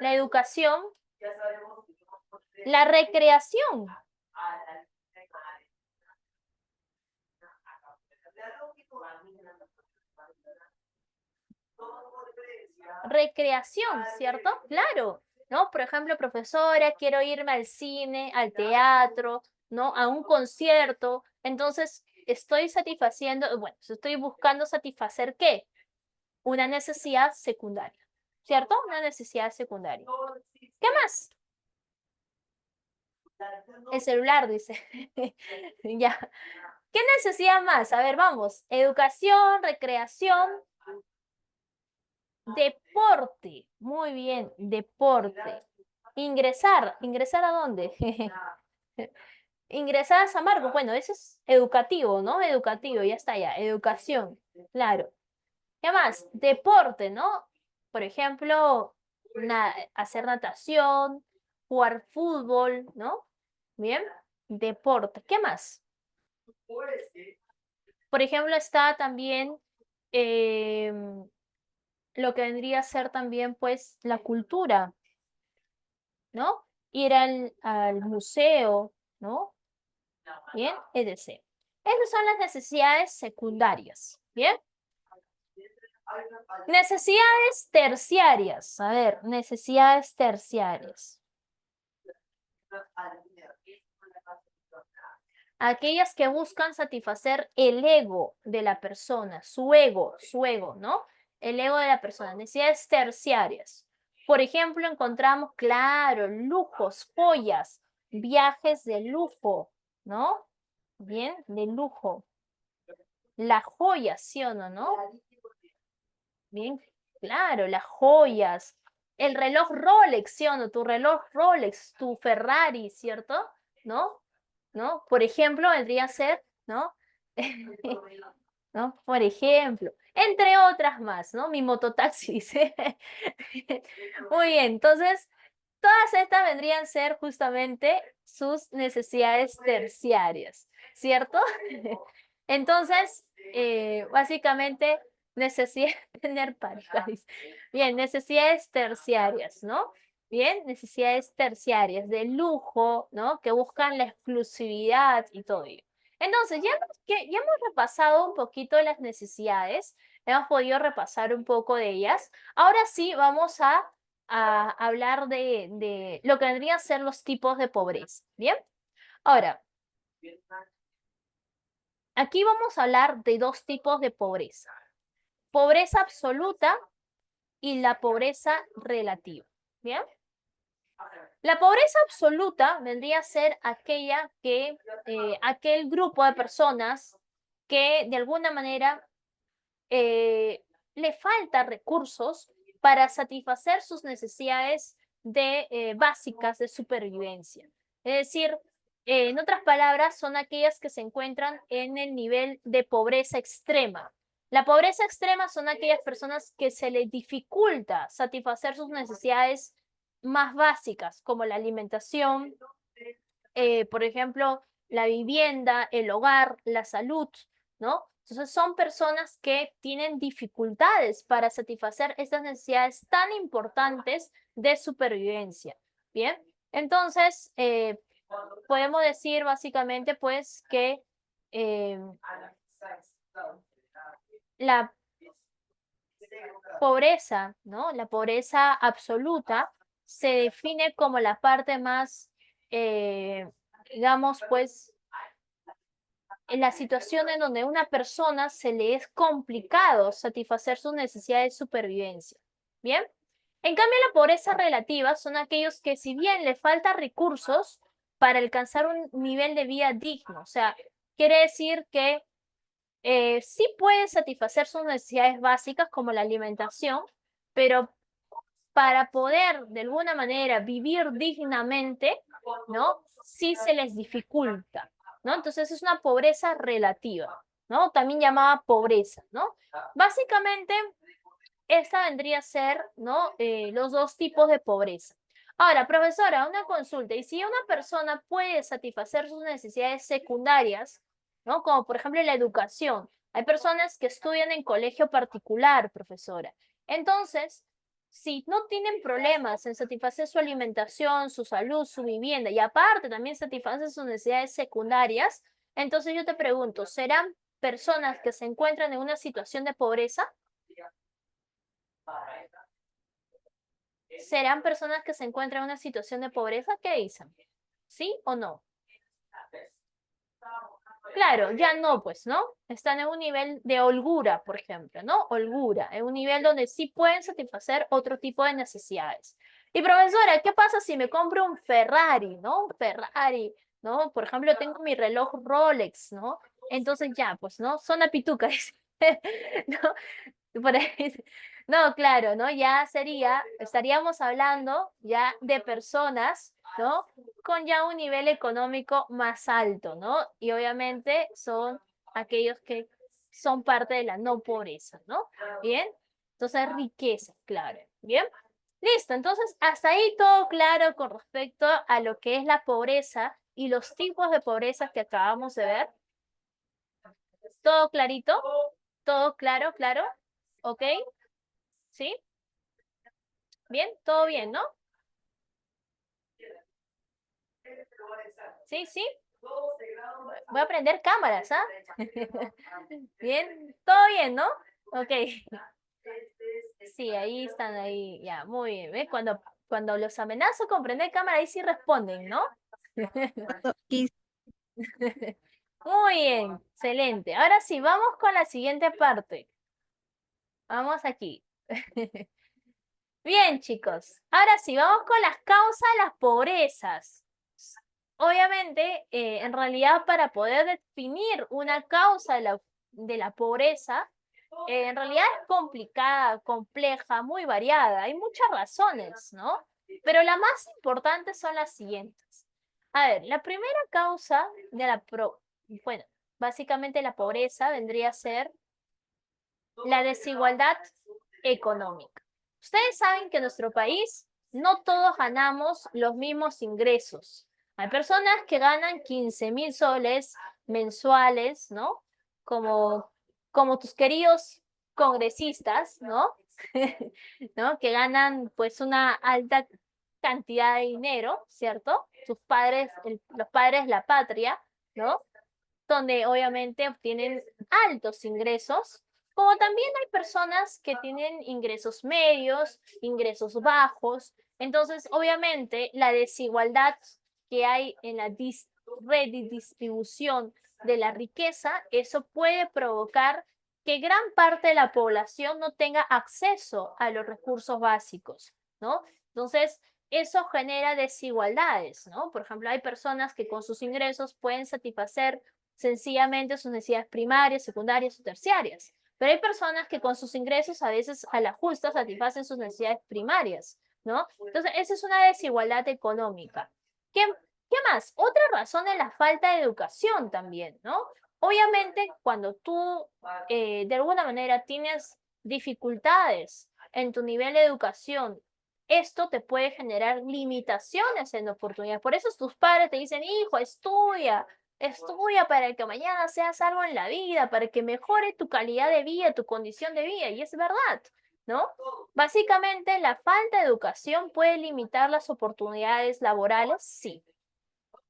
la educación, la recreación. Recreación, ¿cierto? Claro, ¿no? Por ejemplo, profesora, quiero irme al cine, al teatro, ¿no? A un concierto. Entonces, estoy satisfaciendo, bueno, estoy buscando satisfacer ¿qué? Una necesidad secundaria, ¿cierto? Una necesidad secundaria. ¿Qué más? El celular, dice. Ya. ¿Qué necesidad más? A ver, vamos. Educación, recreación, deporte. Muy bien, deporte. Ingresar. ¿Ingresar a dónde? Ingresar a San Marcos. Bueno, eso es educativo, ¿no? Educativo, ya está ya. Educación. Claro. ¿Qué más? Deporte, ¿no? Por ejemplo, hacer natación, jugar fútbol, ¿no? Bien. Deporte. ¿Qué más? Por ejemplo, está también lo que vendría a ser también, pues, la cultura, ¿no? Ir al museo, ¿no? Bien, etc. Esas son las necesidades secundarias, ¿bien? Necesidades terciarias. A ver, necesidades terciarias. Aquellas que buscan satisfacer el ego de la persona, su ego, ¿no? El ego de la persona, necesidades terciarias. Por ejemplo, encontramos, claro, lujos, joyas, viajes de lujo, ¿no? Bien, de lujo. Las joyas, ¿sí o no, no? Bien, claro, las joyas. El reloj Rolex, ¿sí o no? Tu reloj Rolex, tu Ferrari, ¿cierto? ¿No? ¿No? Por ejemplo, vendría a ser, ¿no? ¿No? Por ejemplo, entre otras más, ¿no? Mi mototaxi, dice. Muy bien, entonces, todas estas vendrían a ser justamente sus necesidades terciarias, ¿cierto? Entonces, básicamente, necesidad de tener pareja, dice. Bien, necesidades terciarias, ¿no? Bien, necesidades terciarias de lujo, ¿no? Que buscan la exclusividad y todo ello. Entonces, ya hemos repasado un poquito las necesidades, hemos podido repasar un poco de ellas. Ahora sí, vamos a hablar de lo que vendrían a ser los tipos de pobreza. Bien, ahora, aquí vamos a hablar de dos tipos de pobreza. Pobreza absoluta y la pobreza relativa. Bien. La pobreza absoluta vendría a ser aquella que, aquel grupo de personas que de alguna manera le falta recursos para satisfacer sus necesidades básicas de supervivencia. Es decir, en otras palabras, son aquellas que se encuentran en el nivel de pobreza extrema. La pobreza extrema son aquellas personas que se les dificulta satisfacer sus necesidades más básicas, como la alimentación, por ejemplo, la vivienda, el hogar, la salud, ¿no? Entonces son personas que tienen dificultades para satisfacer estas necesidades tan importantes de supervivencia. Bien, entonces podemos decir básicamente pues que eh, la pobreza, ¿no? La pobreza absoluta se define como la parte más, digamos, pues, en la situación en donde a una persona se le es complicado satisfacer sus necesidades de supervivencia. ¿Bien? En cambio, la pobreza relativa son aquellos que si bien le falta recursos para alcanzar un nivel de vida digno, o sea, quiere decir que sí puede satisfacer sus necesidades básicas como la alimentación, pero para poder de alguna manera vivir dignamente, ¿no? Sí se les dificulta, ¿no? Entonces es una pobreza relativa, ¿no? También llamada pobreza, ¿no? Básicamente, esta vendría a ser, ¿no? Los dos tipos de pobreza. Ahora, profesora, una consulta. ¿Y si una persona puede satisfacer sus necesidades secundarias, ¿no? Como por ejemplo la educación? Hay personas que estudian en colegio particular, profesora. Entonces, si no tienen problemas en satisfacer su alimentación, su salud, su vivienda, y aparte también satisfacen sus necesidades secundarias, entonces yo te pregunto, ¿serán personas que se encuentran en una situación de pobreza? ¿Serán personas que se encuentran en una situación de pobreza? ¿Qué dicen? ¿Sí o no? Claro, ya no, pues, ¿no? Están en un nivel de holgura, por ejemplo, ¿no? Holgura, en un nivel donde sí pueden satisfacer otro tipo de necesidades. Y profesora, ¿qué pasa si me compro un Ferrari, ¿no? Un Ferrari, ¿no? Por ejemplo, tengo mi reloj Rolex, ¿no? Entonces ya, pues, ¿no? Son pitucas, ¿no? Por ahí- No, claro, ¿no? Ya sería, estaríamos hablando ya de personas, ¿no? Con ya un nivel económico más alto, ¿no? Y obviamente son aquellos que son parte de la no pobreza, ¿no? Bien, entonces riqueza, claro, bien. Listo, entonces hasta ahí todo claro con respecto a lo que es la pobreza y los tipos de pobreza que acabamos de ver. ¿Todo clarito? ¿Todo claro, claro? ¿Ok? ¿Sí? ¿Bien? ¿Todo bien, no? ¿Sí? ¿Sí? Voy a prender cámaras, ¿ah? Bien, todo bien, ¿no? Ok. Sí, ahí están, ahí, ya, muy bien. ¿Ves? Cuando los amenazo con prender cámara, ahí sí responden, ¿no? Quis- Muy bien, excelente. Ahora sí, vamos con la siguiente parte. Vamos aquí. Bien, chicos. Ahora sí, vamos con las causas de las pobrezas. Obviamente, en realidad, para poder definir una causa de la pobreza, en realidad es complicada, compleja, muy variada. Hay muchas razones, ¿no? Pero las más importantes son las siguientes. A ver, la primera causa de bueno, básicamente la pobreza vendría a ser la desigualdad económica. Ustedes saben que en nuestro país no todos ganamos los mismos ingresos. Hay personas que ganan 15.000 soles mensuales, ¿no? Como, como tus queridos congresistas, ¿no? ¿No? Que ganan pues una alta cantidad de dinero, ¿cierto? Sus padres, los padres de la patria, ¿no? Donde obviamente obtienen altos ingresos, como también hay personas que tienen ingresos medios, ingresos bajos. Entonces, obviamente, la desigualdad que hay en la redistribución de la riqueza, eso puede provocar que gran parte de la población no tenga acceso a los recursos básicos, ¿no? Entonces, eso genera desigualdades, ¿no? Por ejemplo, hay personas que con sus ingresos pueden satisfacer sencillamente sus necesidades primarias, secundarias o terciarias. Pero hay personas que con sus ingresos a veces a la justa satisfacen sus necesidades primarias, ¿no? Entonces, esa es una desigualdad económica. ¿Qué más? Otra razón es la falta de educación también, ¿no? Obviamente, cuando tú de alguna manera tienes dificultades en tu nivel de educación, esto te puede generar limitaciones en oportunidades. Por eso tus padres te dicen, hijo, estudia para que mañana seas algo en la vida, para que mejore tu calidad de vida, tu condición de vida. Y es verdad, ¿no? Básicamente, la falta de educación puede limitar las oportunidades laborales, sí.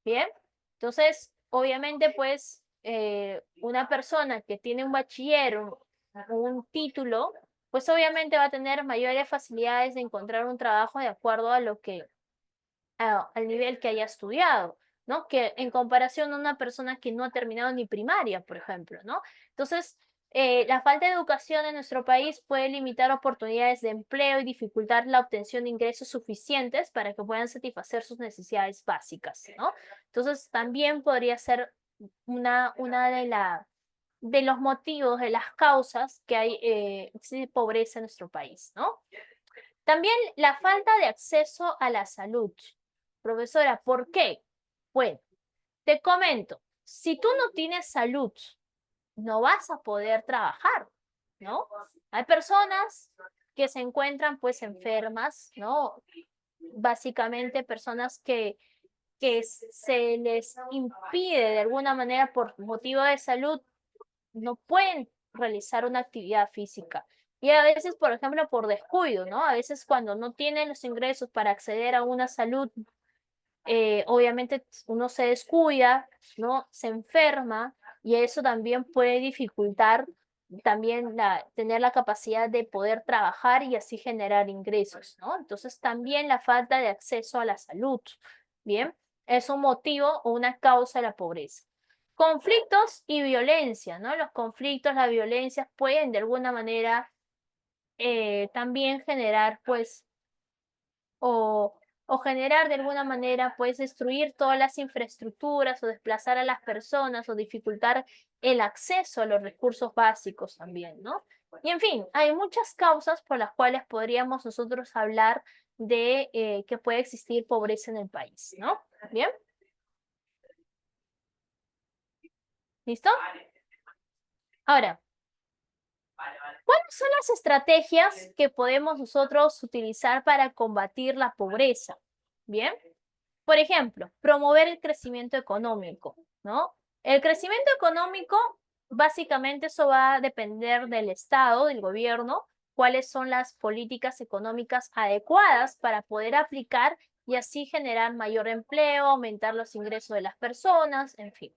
Bien. Entonces, obviamente, pues, una persona que tiene un bachiller, un título, pues obviamente va a tener mayores facilidades de encontrar un trabajo de acuerdo a lo que al nivel que haya estudiado, ¿no? Que en comparación a una persona que no ha terminado ni primaria, por ejemplo, ¿no? Entonces, la falta de educación en nuestro país puede limitar oportunidades de empleo y dificultar la obtención de ingresos suficientes para que puedan satisfacer sus necesidades básicas, ¿no? Entonces, también podría ser una de los motivos, de las causas que hay existe pobreza en nuestro país, ¿no? También la falta de acceso a la salud. Profesora, ¿por qué? Bueno, te comento, si tú no tienes salud, no vas a poder trabajar, ¿no? Hay personas que se encuentran pues enfermas, ¿no? Básicamente personas que se les impide de alguna manera por motivo de salud, no pueden realizar una actividad física. Y a veces, por ejemplo, por descuido, ¿no? A veces cuando no tienen los ingresos para acceder a una salud, obviamente uno se descuida, ¿no? Se enferma y eso también puede dificultar también tener la capacidad de poder trabajar y así generar ingresos, ¿no? Entonces también la falta de acceso a la salud, ¿bien? Es un motivo o una causa de la pobreza. Conflictos y violencia, ¿no? Los conflictos, las violencias pueden de alguna manera también generar, pues, o, o generar de alguna manera, pues, destruir todas las infraestructuras o desplazar a las personas o dificultar el acceso a los recursos básicos también, ¿no? Y en fin, hay muchas causas por las cuales podríamos nosotros hablar de que puede existir pobreza en el país, ¿no? ¿Bien? ¿Listo? Ahora, ¿cuáles son las estrategias que podemos nosotros utilizar para combatir la pobreza? Bien. Por ejemplo, promover el crecimiento económico, ¿no? El crecimiento económico, básicamente eso va a depender del Estado, del gobierno, cuáles son las políticas económicas adecuadas para poder aplicar y así generar mayor empleo, aumentar los ingresos de las personas, en fin.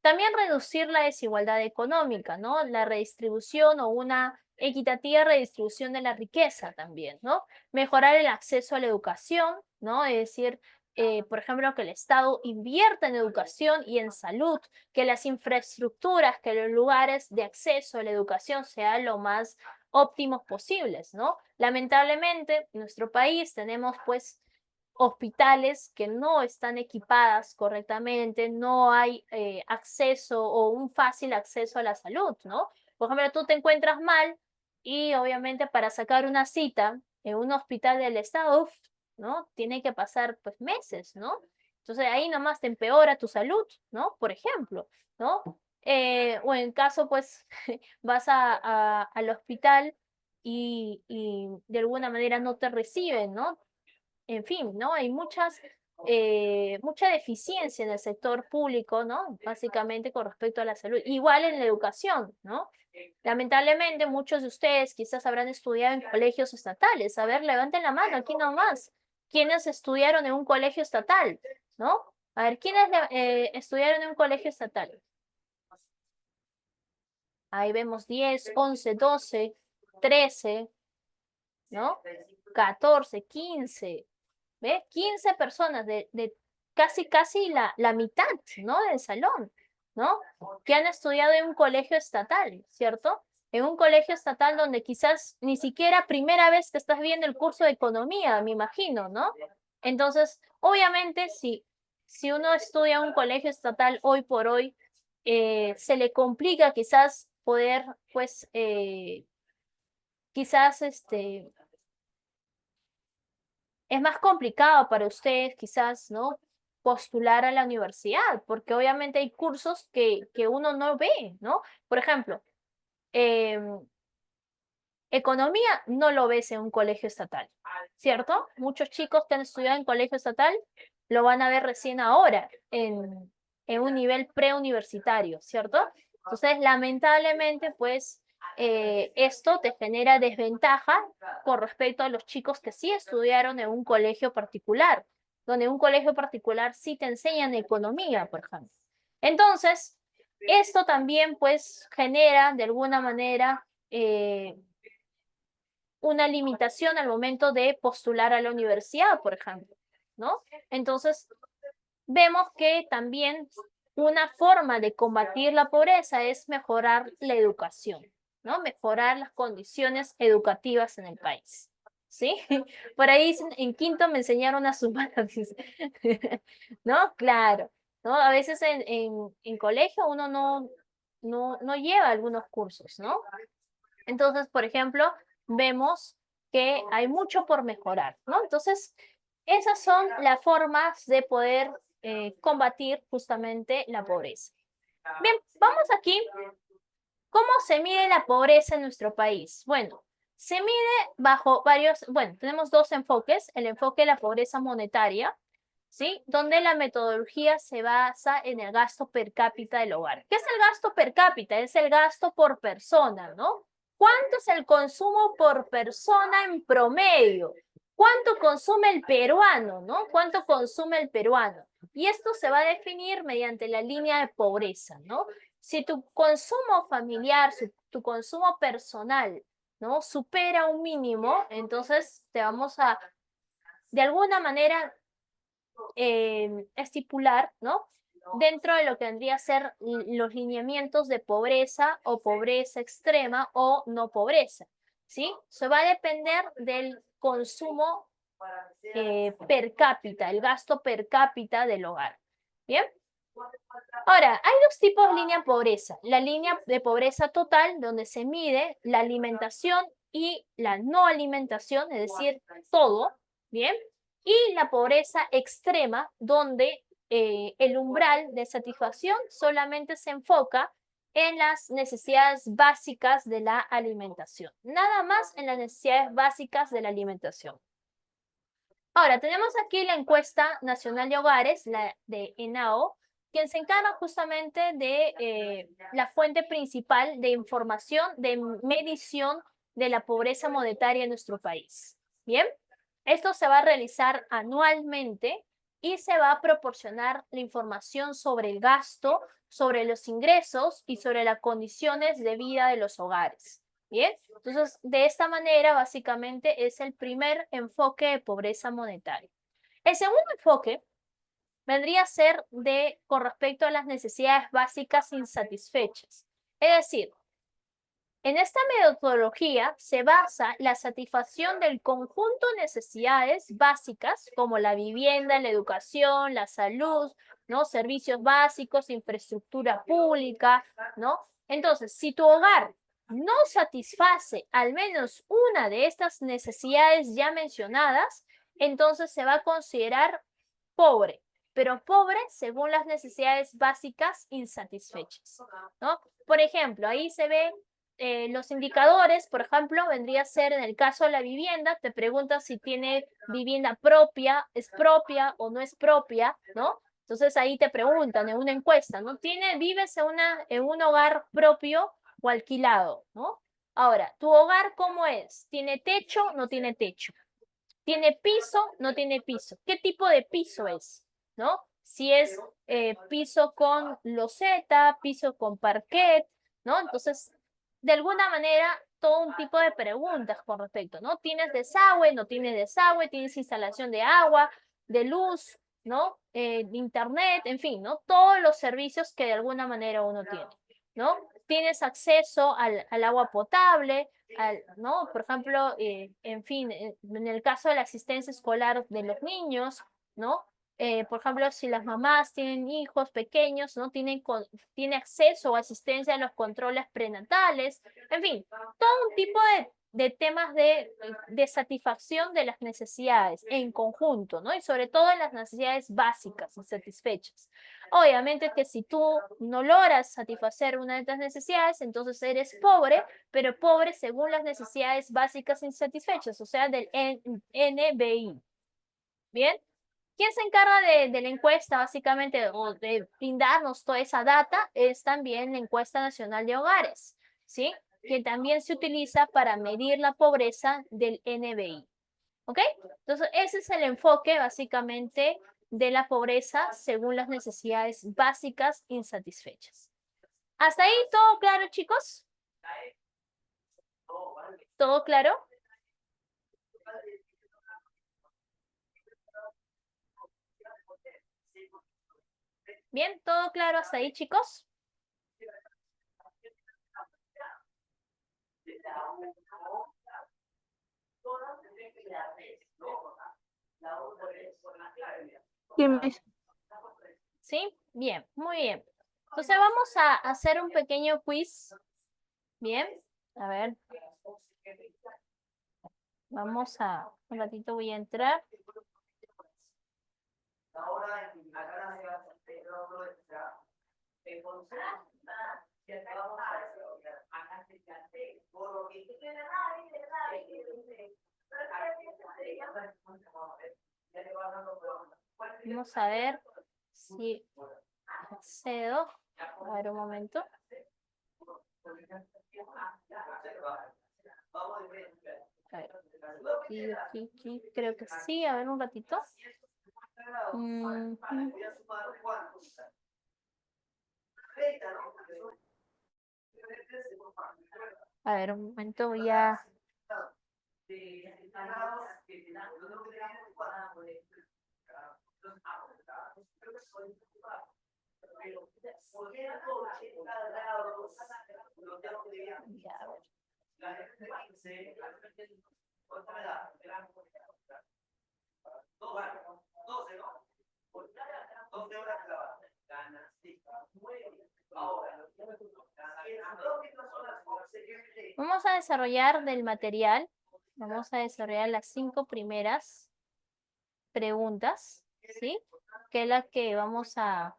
También reducir la desigualdad económica, ¿no? La redistribución o una equitativa redistribución de la riqueza también, ¿no? Mejorar el acceso a la educación, ¿no? Es decir, por ejemplo, que el Estado invierta en educación y en salud, que las infraestructuras, que los lugares de acceso a la educación sean lo más óptimos posibles, ¿no? Lamentablemente, en nuestro país tenemos pues hospitales que no están equipadas correctamente, no hay acceso o un fácil acceso a la salud, ¿no? Por ejemplo, tú te encuentras mal y obviamente para sacar una cita en un hospital del estado, uf, ¿no? Tiene que pasar pues meses, ¿no? Entonces ahí nomás te empeora tu salud, ¿no? Por ejemplo, ¿no? O en caso pues vas al hospital y de alguna manera no te reciben, ¿no? En fin, ¿no? Hay mucha deficiencia en el sector público, ¿no? Básicamente con respecto a la salud. Igual en la educación, ¿no? Lamentablemente muchos de ustedes quizás habrán estudiado en colegios estatales. A ver, levanten la mano aquí nomás. ¿Quiénes estudiaron en un colegio estatal? ¿No? A ver, ¿quiénes estudiaron en un colegio estatal? Ahí vemos 10, 11, 12, 13, ¿no? 14, 15. ¿Ve? 15 personas de casi la mitad, ¿no? Del salón, ¿no? Que han estudiado en un colegio estatal, ¿cierto? En un colegio estatal donde quizás ni siquiera primera vez que estás viendo el curso de economía, me imagino, ¿no? Entonces, obviamente, si uno estudia en un colegio estatal hoy por hoy, se le complica quizás poder, pues, quizás es más complicado para ustedes quizás, ¿no? Postular a la universidad, porque obviamente hay cursos que uno no ve, ¿no? Por ejemplo, em, economía no lo ves en un colegio estatal, ¿cierto? Muchos chicos que han estudiado en colegio estatal lo van a ver recién ahora, en un nivel preuniversitario, ¿cierto? Entonces, lamentablemente, pues, esto te genera desventaja con respecto a los chicos que sí estudiaron en un colegio particular, donde en un colegio particular sí te enseñan economía, por ejemplo. Entonces, esto también, pues, genera de alguna manera una limitación al momento de postular a la universidad, por ejemplo, ¿no? Entonces, vemos que también una forma de combatir la pobreza es mejorar la educación, ¿no? Mejorar las condiciones educativas en el país, ¿sí? Por ahí en quinto me enseñaron a sumar, dice. ¿No? Claro, ¿no? A veces en colegio uno no lleva algunos cursos, ¿no? Entonces, por ejemplo, vemos que hay mucho por mejorar, ¿no? Entonces, esas son las formas de poder combatir justamente la pobreza. Bien, vamos aquí. ¿Cómo se mide la pobreza en nuestro país? Bueno, se mide bajo varios, bueno, tenemos dos enfoques, el enfoque de la pobreza monetaria, ¿sí? Donde la metodología se basa en el gasto per cápita del hogar. ¿Qué es el gasto per cápita? Es el gasto por persona, ¿no? ¿Cuánto es el consumo por persona en promedio? ¿Cuánto consume el peruano, no? ¿Cuánto consume el peruano? Y esto se va a definir mediante la línea de pobreza, ¿no? Si tu consumo familiar, tu consumo personal, ¿no? Supera un mínimo, entonces te vamos a, de alguna manera, estipular, ¿no? Dentro de lo que vendría a ser los lineamientos de pobreza o pobreza extrema o no pobreza, ¿sí? Se va a depender del consumo per cápita, el gasto per cápita del hogar. ¿Bien? Ahora, hay dos tipos de línea de pobreza. La línea de pobreza total, donde se mide la alimentación y la no alimentación, es decir, todo, ¿bien? Y la pobreza extrema, donde el umbral de satisfacción solamente se enfoca en las necesidades básicas de la alimentación. Nada más en las necesidades básicas de la alimentación. Ahora, tenemos aquí la encuesta nacional de hogares, la de ENAO, quien se encarga justamente de la fuente principal de información, de medición de la pobreza monetaria en nuestro país. Bien, esto se va a realizar anualmente y se va a proporcionar la información sobre el gasto, sobre los ingresos y sobre las condiciones de vida de los hogares. Bien, entonces de esta manera básicamente es el primer enfoque de pobreza monetaria. El segundo enfoque vendría a ser con respecto a las necesidades básicas insatisfechas. Es decir, en esta metodología se basa la satisfacción del conjunto de necesidades básicas como la vivienda, la educación, la salud, ¿no? Servicios básicos, infraestructura pública, ¿no? Entonces, si tu hogar no satisface al menos una de estas necesidades ya mencionadas, entonces se va a considerar pobre, pero pobre según las necesidades básicas insatisfechas, ¿no? Por ejemplo, ahí se ve los indicadores, por ejemplo, vendría a ser en el caso de la vivienda, te preguntas si tiene vivienda propia, es propia o no es propia, ¿no? Entonces ahí te preguntan en una encuesta, ¿no? ¿Vives en un hogar propio o alquilado, ¿no? Ahora, ¿tu hogar cómo es? ¿Tiene techo? ¿No tiene techo? ¿Tiene piso? ¿No tiene piso? ¿Qué tipo de piso es? ¿No? Si es piso con loseta, piso con parquet, ¿no? Entonces, de alguna manera, todo un tipo de preguntas con respecto, ¿no? ¿Tienes desagüe? ¿No tienes desagüe? ¿Tienes instalación de agua, de luz, ¿no? Internet, en fin, ¿no? Todos los servicios que de alguna manera uno tiene, ¿no? ¿Tienes acceso al agua potable? ¿No? Por ejemplo, en fin, en el caso de la asistencia escolar de los niños, ¿no? Por ejemplo, si las mamás tienen hijos pequeños, ¿no? Tiene acceso o asistencia a los controles prenatales, en fin, todo un tipo de temas de satisfacción de las necesidades en conjunto, ¿no? Y sobre todo en las necesidades básicas insatisfechas. Obviamente que si tú no logras satisfacer una de estas necesidades, entonces eres pobre, pero pobre según las necesidades básicas insatisfechas, o sea, del NBI. ¿Bien? ¿Quién se encarga de la encuesta, básicamente, o de brindarnos toda esa data? Es también la encuesta nacional de hogares, ¿sí? Que también se utiliza para medir la pobreza del NBI. ¿Ok? Entonces, ese es el enfoque, básicamente, de la pobreza según las necesidades básicas insatisfechas. ¿Hasta ahí todo claro, chicos? ¿Todo claro? Bien, ¿todo claro hasta ahí, chicos? Sí, Miss. ¿Sí? Bien, muy bien. Entonces vamos a hacer un pequeño quiz. Bien, a ver. Un ratito voy a entrar. Vamos a ver si accedo. A ver un momento. Aquí, creo que sí. A ver un ratito. Mm, A ver, un momento voy a... Ya, a ver. Vamos a desarrollar del material. Vamos a desarrollar las 5 primeras preguntas, ¿sí? Que es la que vamos a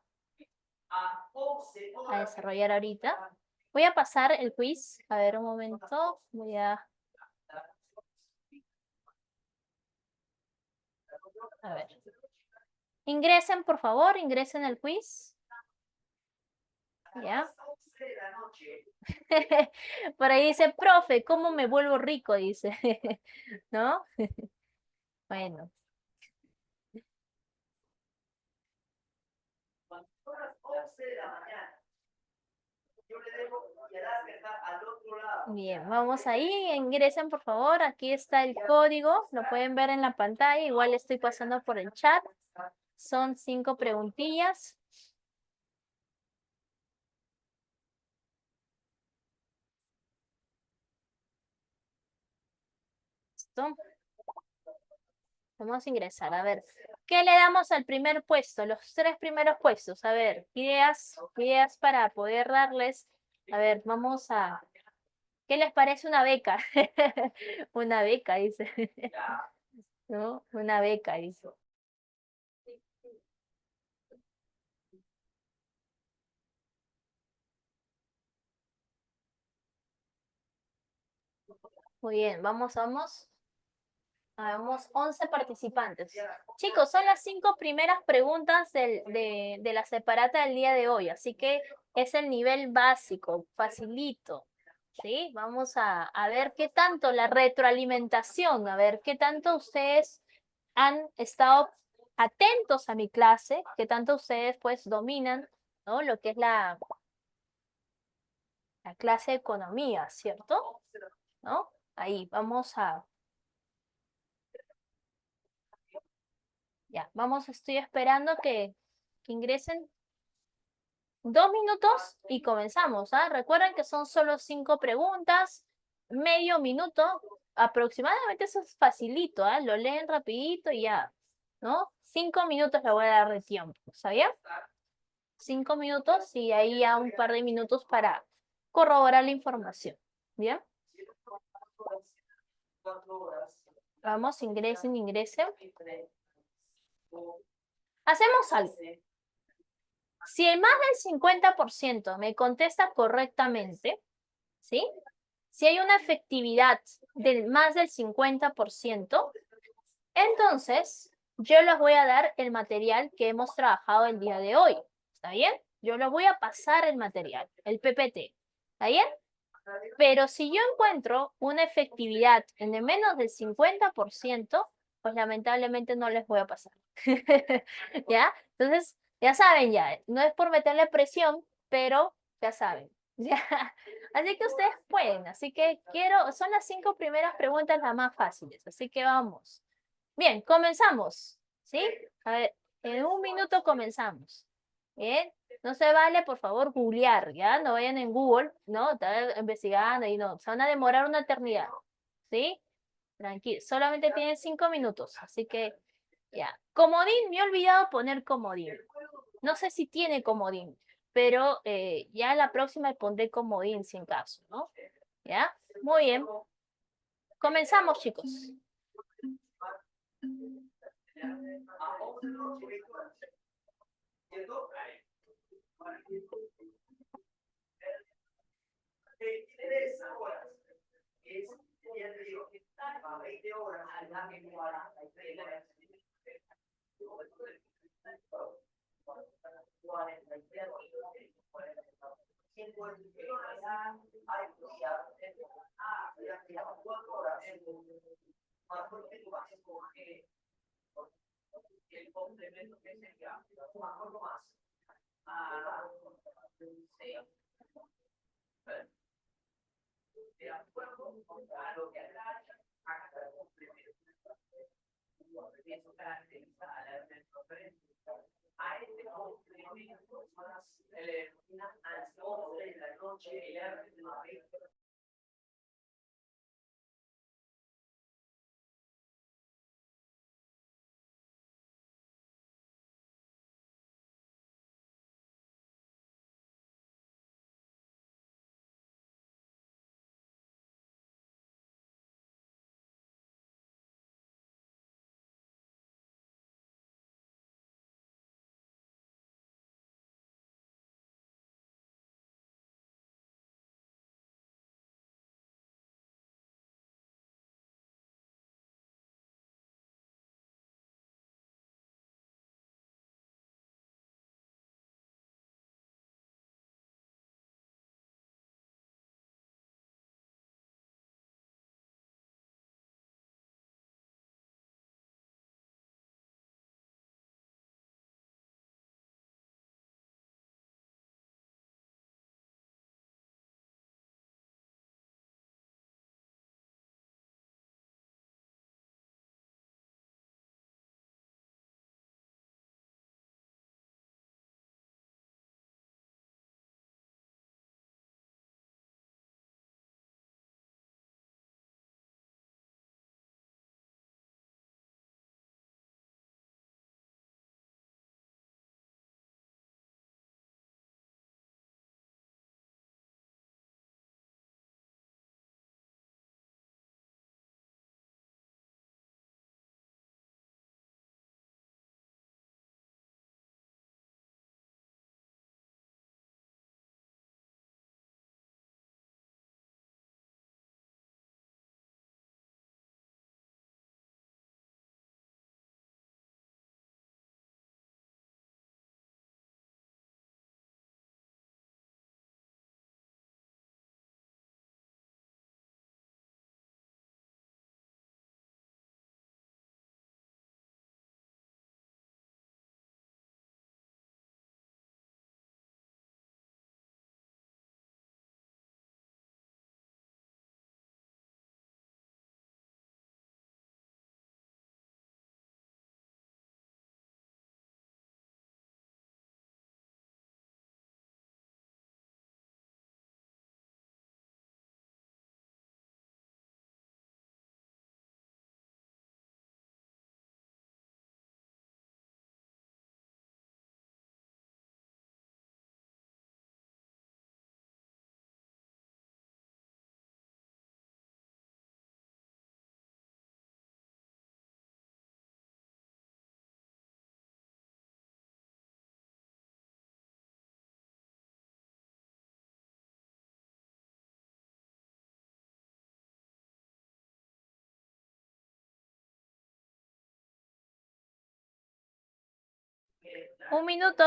desarrollar ahorita. Voy a pasar el quiz. A ver, un momento. Voy a... A ver. Ingresen, por favor, ingresen al quiz. ¿Ya? Por ahí dice, profe, ¿cómo me vuelvo rico? Dice, ¿no? Bueno. Bien, vamos ahí, ingresen por favor, aquí está el código, lo pueden ver en la pantalla, igual estoy pasando por el chat. Son 5 preguntillas. ¿Listo? Vamos a ingresar, a ver. ¿Qué le damos al primer puesto? Los 3 primeros puestos. A ver, ideas para poder darles. A ver, vamos a... ¿Qué les parece una beca? Una beca, dice. ¿No? Una beca, dice. Muy bien, vamos. Habemos 11 participantes. Chicos, son las 5 primeras preguntas de la separata del día de hoy, así que es el nivel básico, facilito. ¿Sí? Vamos a ver qué tanto la retroalimentación, a ver qué tanto ustedes han estado atentos a mi clase, qué tanto ustedes pues dominan, ¿no? Lo que es la clase de economía, ¿cierto? ¿No? Ahí vamos a... Ya, vamos, estoy esperando que ingresen 2 minutos y comenzamos, ¿ah? Recuerden que son solo 5 preguntas, medio minuto, aproximadamente eso es facilito, ¿ah? Lo leen rapidito y ya, ¿no? 5 minutos le voy a dar de tiempo, ¿sabía? 5 minutos y ahí ya un par de minutos para corroborar la información, ¿bien? Vamos, ingresen. Hacemos algo. Si el más del 50% me contesta correctamente, ¿sí? Si hay una efectividad del más del 50%, entonces yo les voy a dar el material que hemos trabajado el día de hoy. ¿Está bien? Yo les voy a pasar el material, el PPT. ¿Está bien? Pero si yo encuentro una efectividad en de menos del 50%, pues lamentablemente no les voy a pasar. ¿Ya? Entonces, ya saben ya, no es por meterle presión, pero ya saben. ¿Ya? Así que ustedes pueden, así que son las 5 primeras preguntas las más fáciles, así que vamos. Bien, comenzamos, ¿sí? A ver, en un minuto comenzamos. Bien, no se vale, por favor, googlear, ¿ya? No vayan en Google, ¿no? Estar investigando y no, se van a demorar una eternidad, ¿sí? Tranquilo, solamente tienen 5 minutos, así que ya. Comodín, me he olvidado poner comodín. No sé si tiene comodín, pero ya la próxima pondré comodín sin caso, ¿no? ¿Ya? Muy bien. Comenzamos, chicos. Un minuto.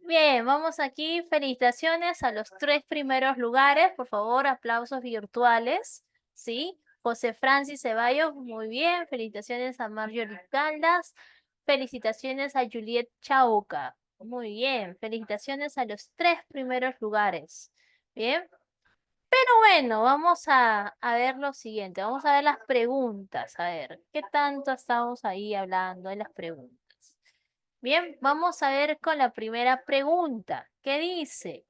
Bien, vamos aquí. Felicitaciones a los tres primeros lugares. Por favor, aplausos virtuales. ¿Sí? José Francis Ceballos, muy bien. Felicitaciones a Marjorie Caldas. Felicitaciones a Juliet Chauca. Muy bien. Felicitaciones a los 3 primeros lugares. Bien. Pero bueno, vamos a ver lo siguiente. Vamos a ver las preguntas. A ver, ¿qué tanto estamos ahí hablando de las preguntas? Bien, vamos a ver con la primera pregunta. ¿Qué dice?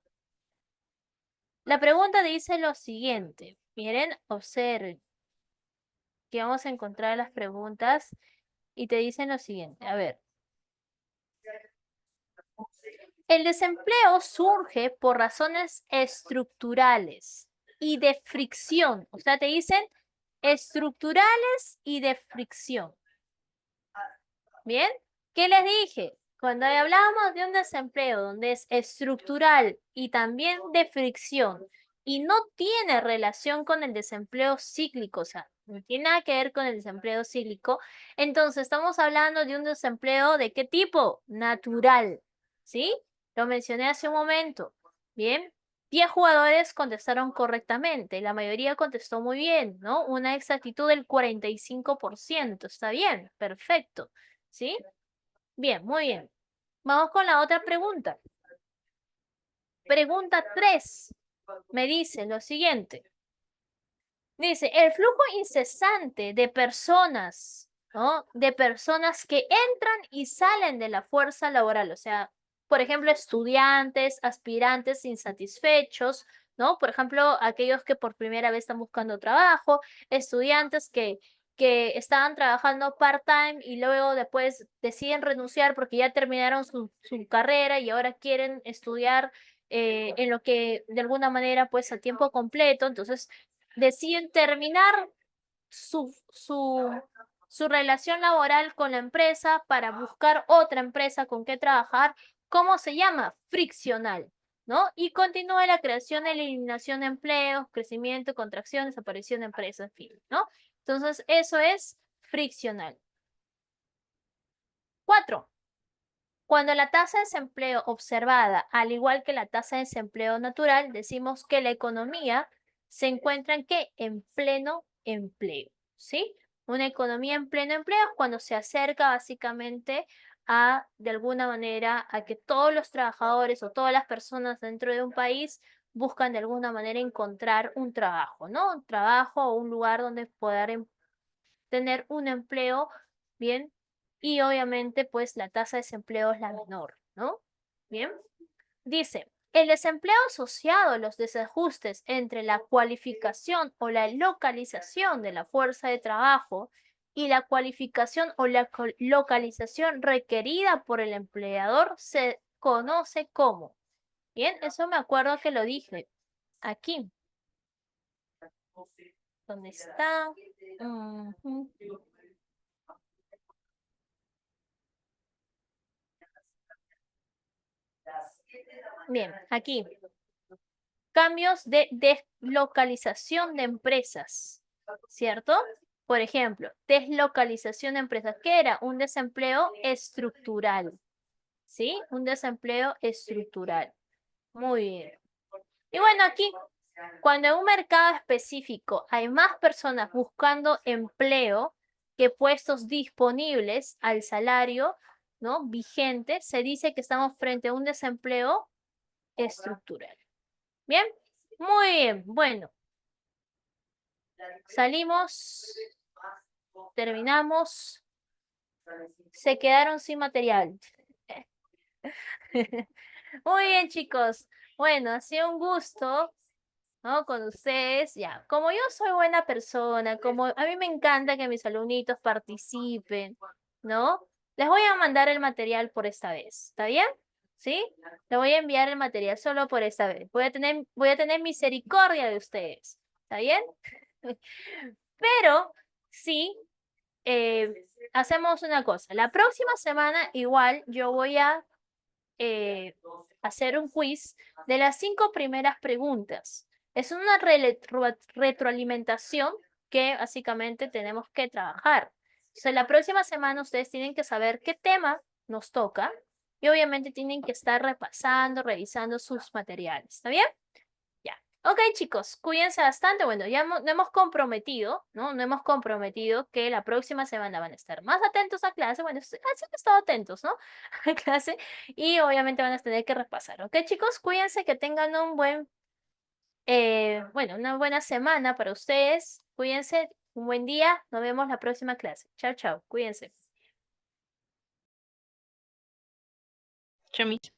La pregunta dice lo siguiente. Miren, observen que vamos a encontrar las preguntas y te dicen lo siguiente. A ver, el desempleo surge por razones estructurales y de fricción. O sea, te dicen estructurales y de fricción. ¿Bien? ¿Qué les dije? Cuando hablamos de un desempleo donde es estructural y también de fricción y no tiene relación con el desempleo cíclico, o sea, no tiene nada que ver con el desempleo cíclico, entonces estamos hablando de un desempleo ¿de qué tipo? Natural, ¿sí? Lo mencioné hace un momento. Bien, 10 jugadores contestaron correctamente, la mayoría contestó muy bien, ¿no? Una exactitud del 45%, está bien, perfecto. ¿Sí? Bien, muy bien. Vamos con la otra pregunta. Pregunta 3. Me dice lo siguiente. Dice, el flujo incesante de personas, ¿no? De personas que entran y salen de la fuerza laboral, o sea, por ejemplo, estudiantes, aspirantes insatisfechos, ¿no? Por ejemplo, aquellos que por primera vez están buscando trabajo, estudiantes que estaban trabajando part-time y luego después deciden renunciar porque ya terminaron su carrera y ahora quieren estudiar en lo que de alguna manera pues a tiempo completo, entonces deciden terminar su relación laboral con la empresa para buscar otra empresa con que trabajar. ¿Cómo se llama? Friccional, ¿no? Y continúa la creación y eliminación de empleos, crecimiento, contracción, desaparición de empresas, en fin, ¿no? Entonces, eso es friccional. 4. Cuando la tasa de desempleo observada, al igual que la tasa de desempleo natural, decimos que la economía se encuentra en qué? En pleno empleo, ¿sí? Una economía en pleno empleo es cuando se acerca básicamente a, de alguna manera, a que todos los trabajadores o todas las personas dentro de un país buscan de alguna manera encontrar un trabajo, ¿no? Un trabajo o un lugar donde poder tener un empleo, bien, y obviamente pues la tasa de desempleo es la menor, ¿no? Bien, dice, el desempleo asociado a los desajustes entre la cualificación o la localización de la fuerza de trabajo y la cualificación o la localización requerida por el empleador se conoce como. Bien, eso me acuerdo que lo dije aquí. ¿Dónde está? Ujú. Bien, aquí. Cambios de deslocalización de empresas, ¿cierto? Por ejemplo, deslocalización de empresas. ¿Qué era? Un desempleo estructural, ¿sí? Un desempleo estructural. Muy bien. Y bueno, aquí, cuando en un mercado específico hay más personas buscando empleo que puestos disponibles al salario, ¿no? Vigente, se dice que estamos frente a un desempleo estructural. ¿Bien? Muy bien. Bueno, salimos, terminamos, se quedaron sin material. Muy bien, chicos. Bueno, ha sido un gusto, ¿no? Con ustedes, ya. Como yo soy buena persona, como a mí me encanta que mis alumnitos participen, ¿no? Les voy a mandar el material por esta vez, ¿está bien? ¿Sí? Les voy a enviar el material solo por esta vez. Voy a tener misericordia de ustedes, ¿está bien? Pero sí, eh, hacemos una cosa. La próxima semana igual yo voy a hacer un quiz de las 5 primeras preguntas. Es una retroalimentación que básicamente tenemos que trabajar. Entonces, la próxima semana ustedes tienen que saber qué tema nos toca y obviamente tienen que estar repasando, revisando sus materiales. ¿Está bien? Ya. Ok, chicos, cuídense bastante. Bueno, ya no hemos comprometido, ¿no? No hemos comprometido que la próxima semana van a estar más atentos a clase. Bueno, han estado atentos, ¿no? A clase. Y obviamente van a tener que repasar. Ok, chicos, cuídense, que tengan un bueno, una buena semana para ustedes. Cuídense, un buen día. Nos vemos la próxima clase. Chao, chao. Cuídense. Chao, Miss.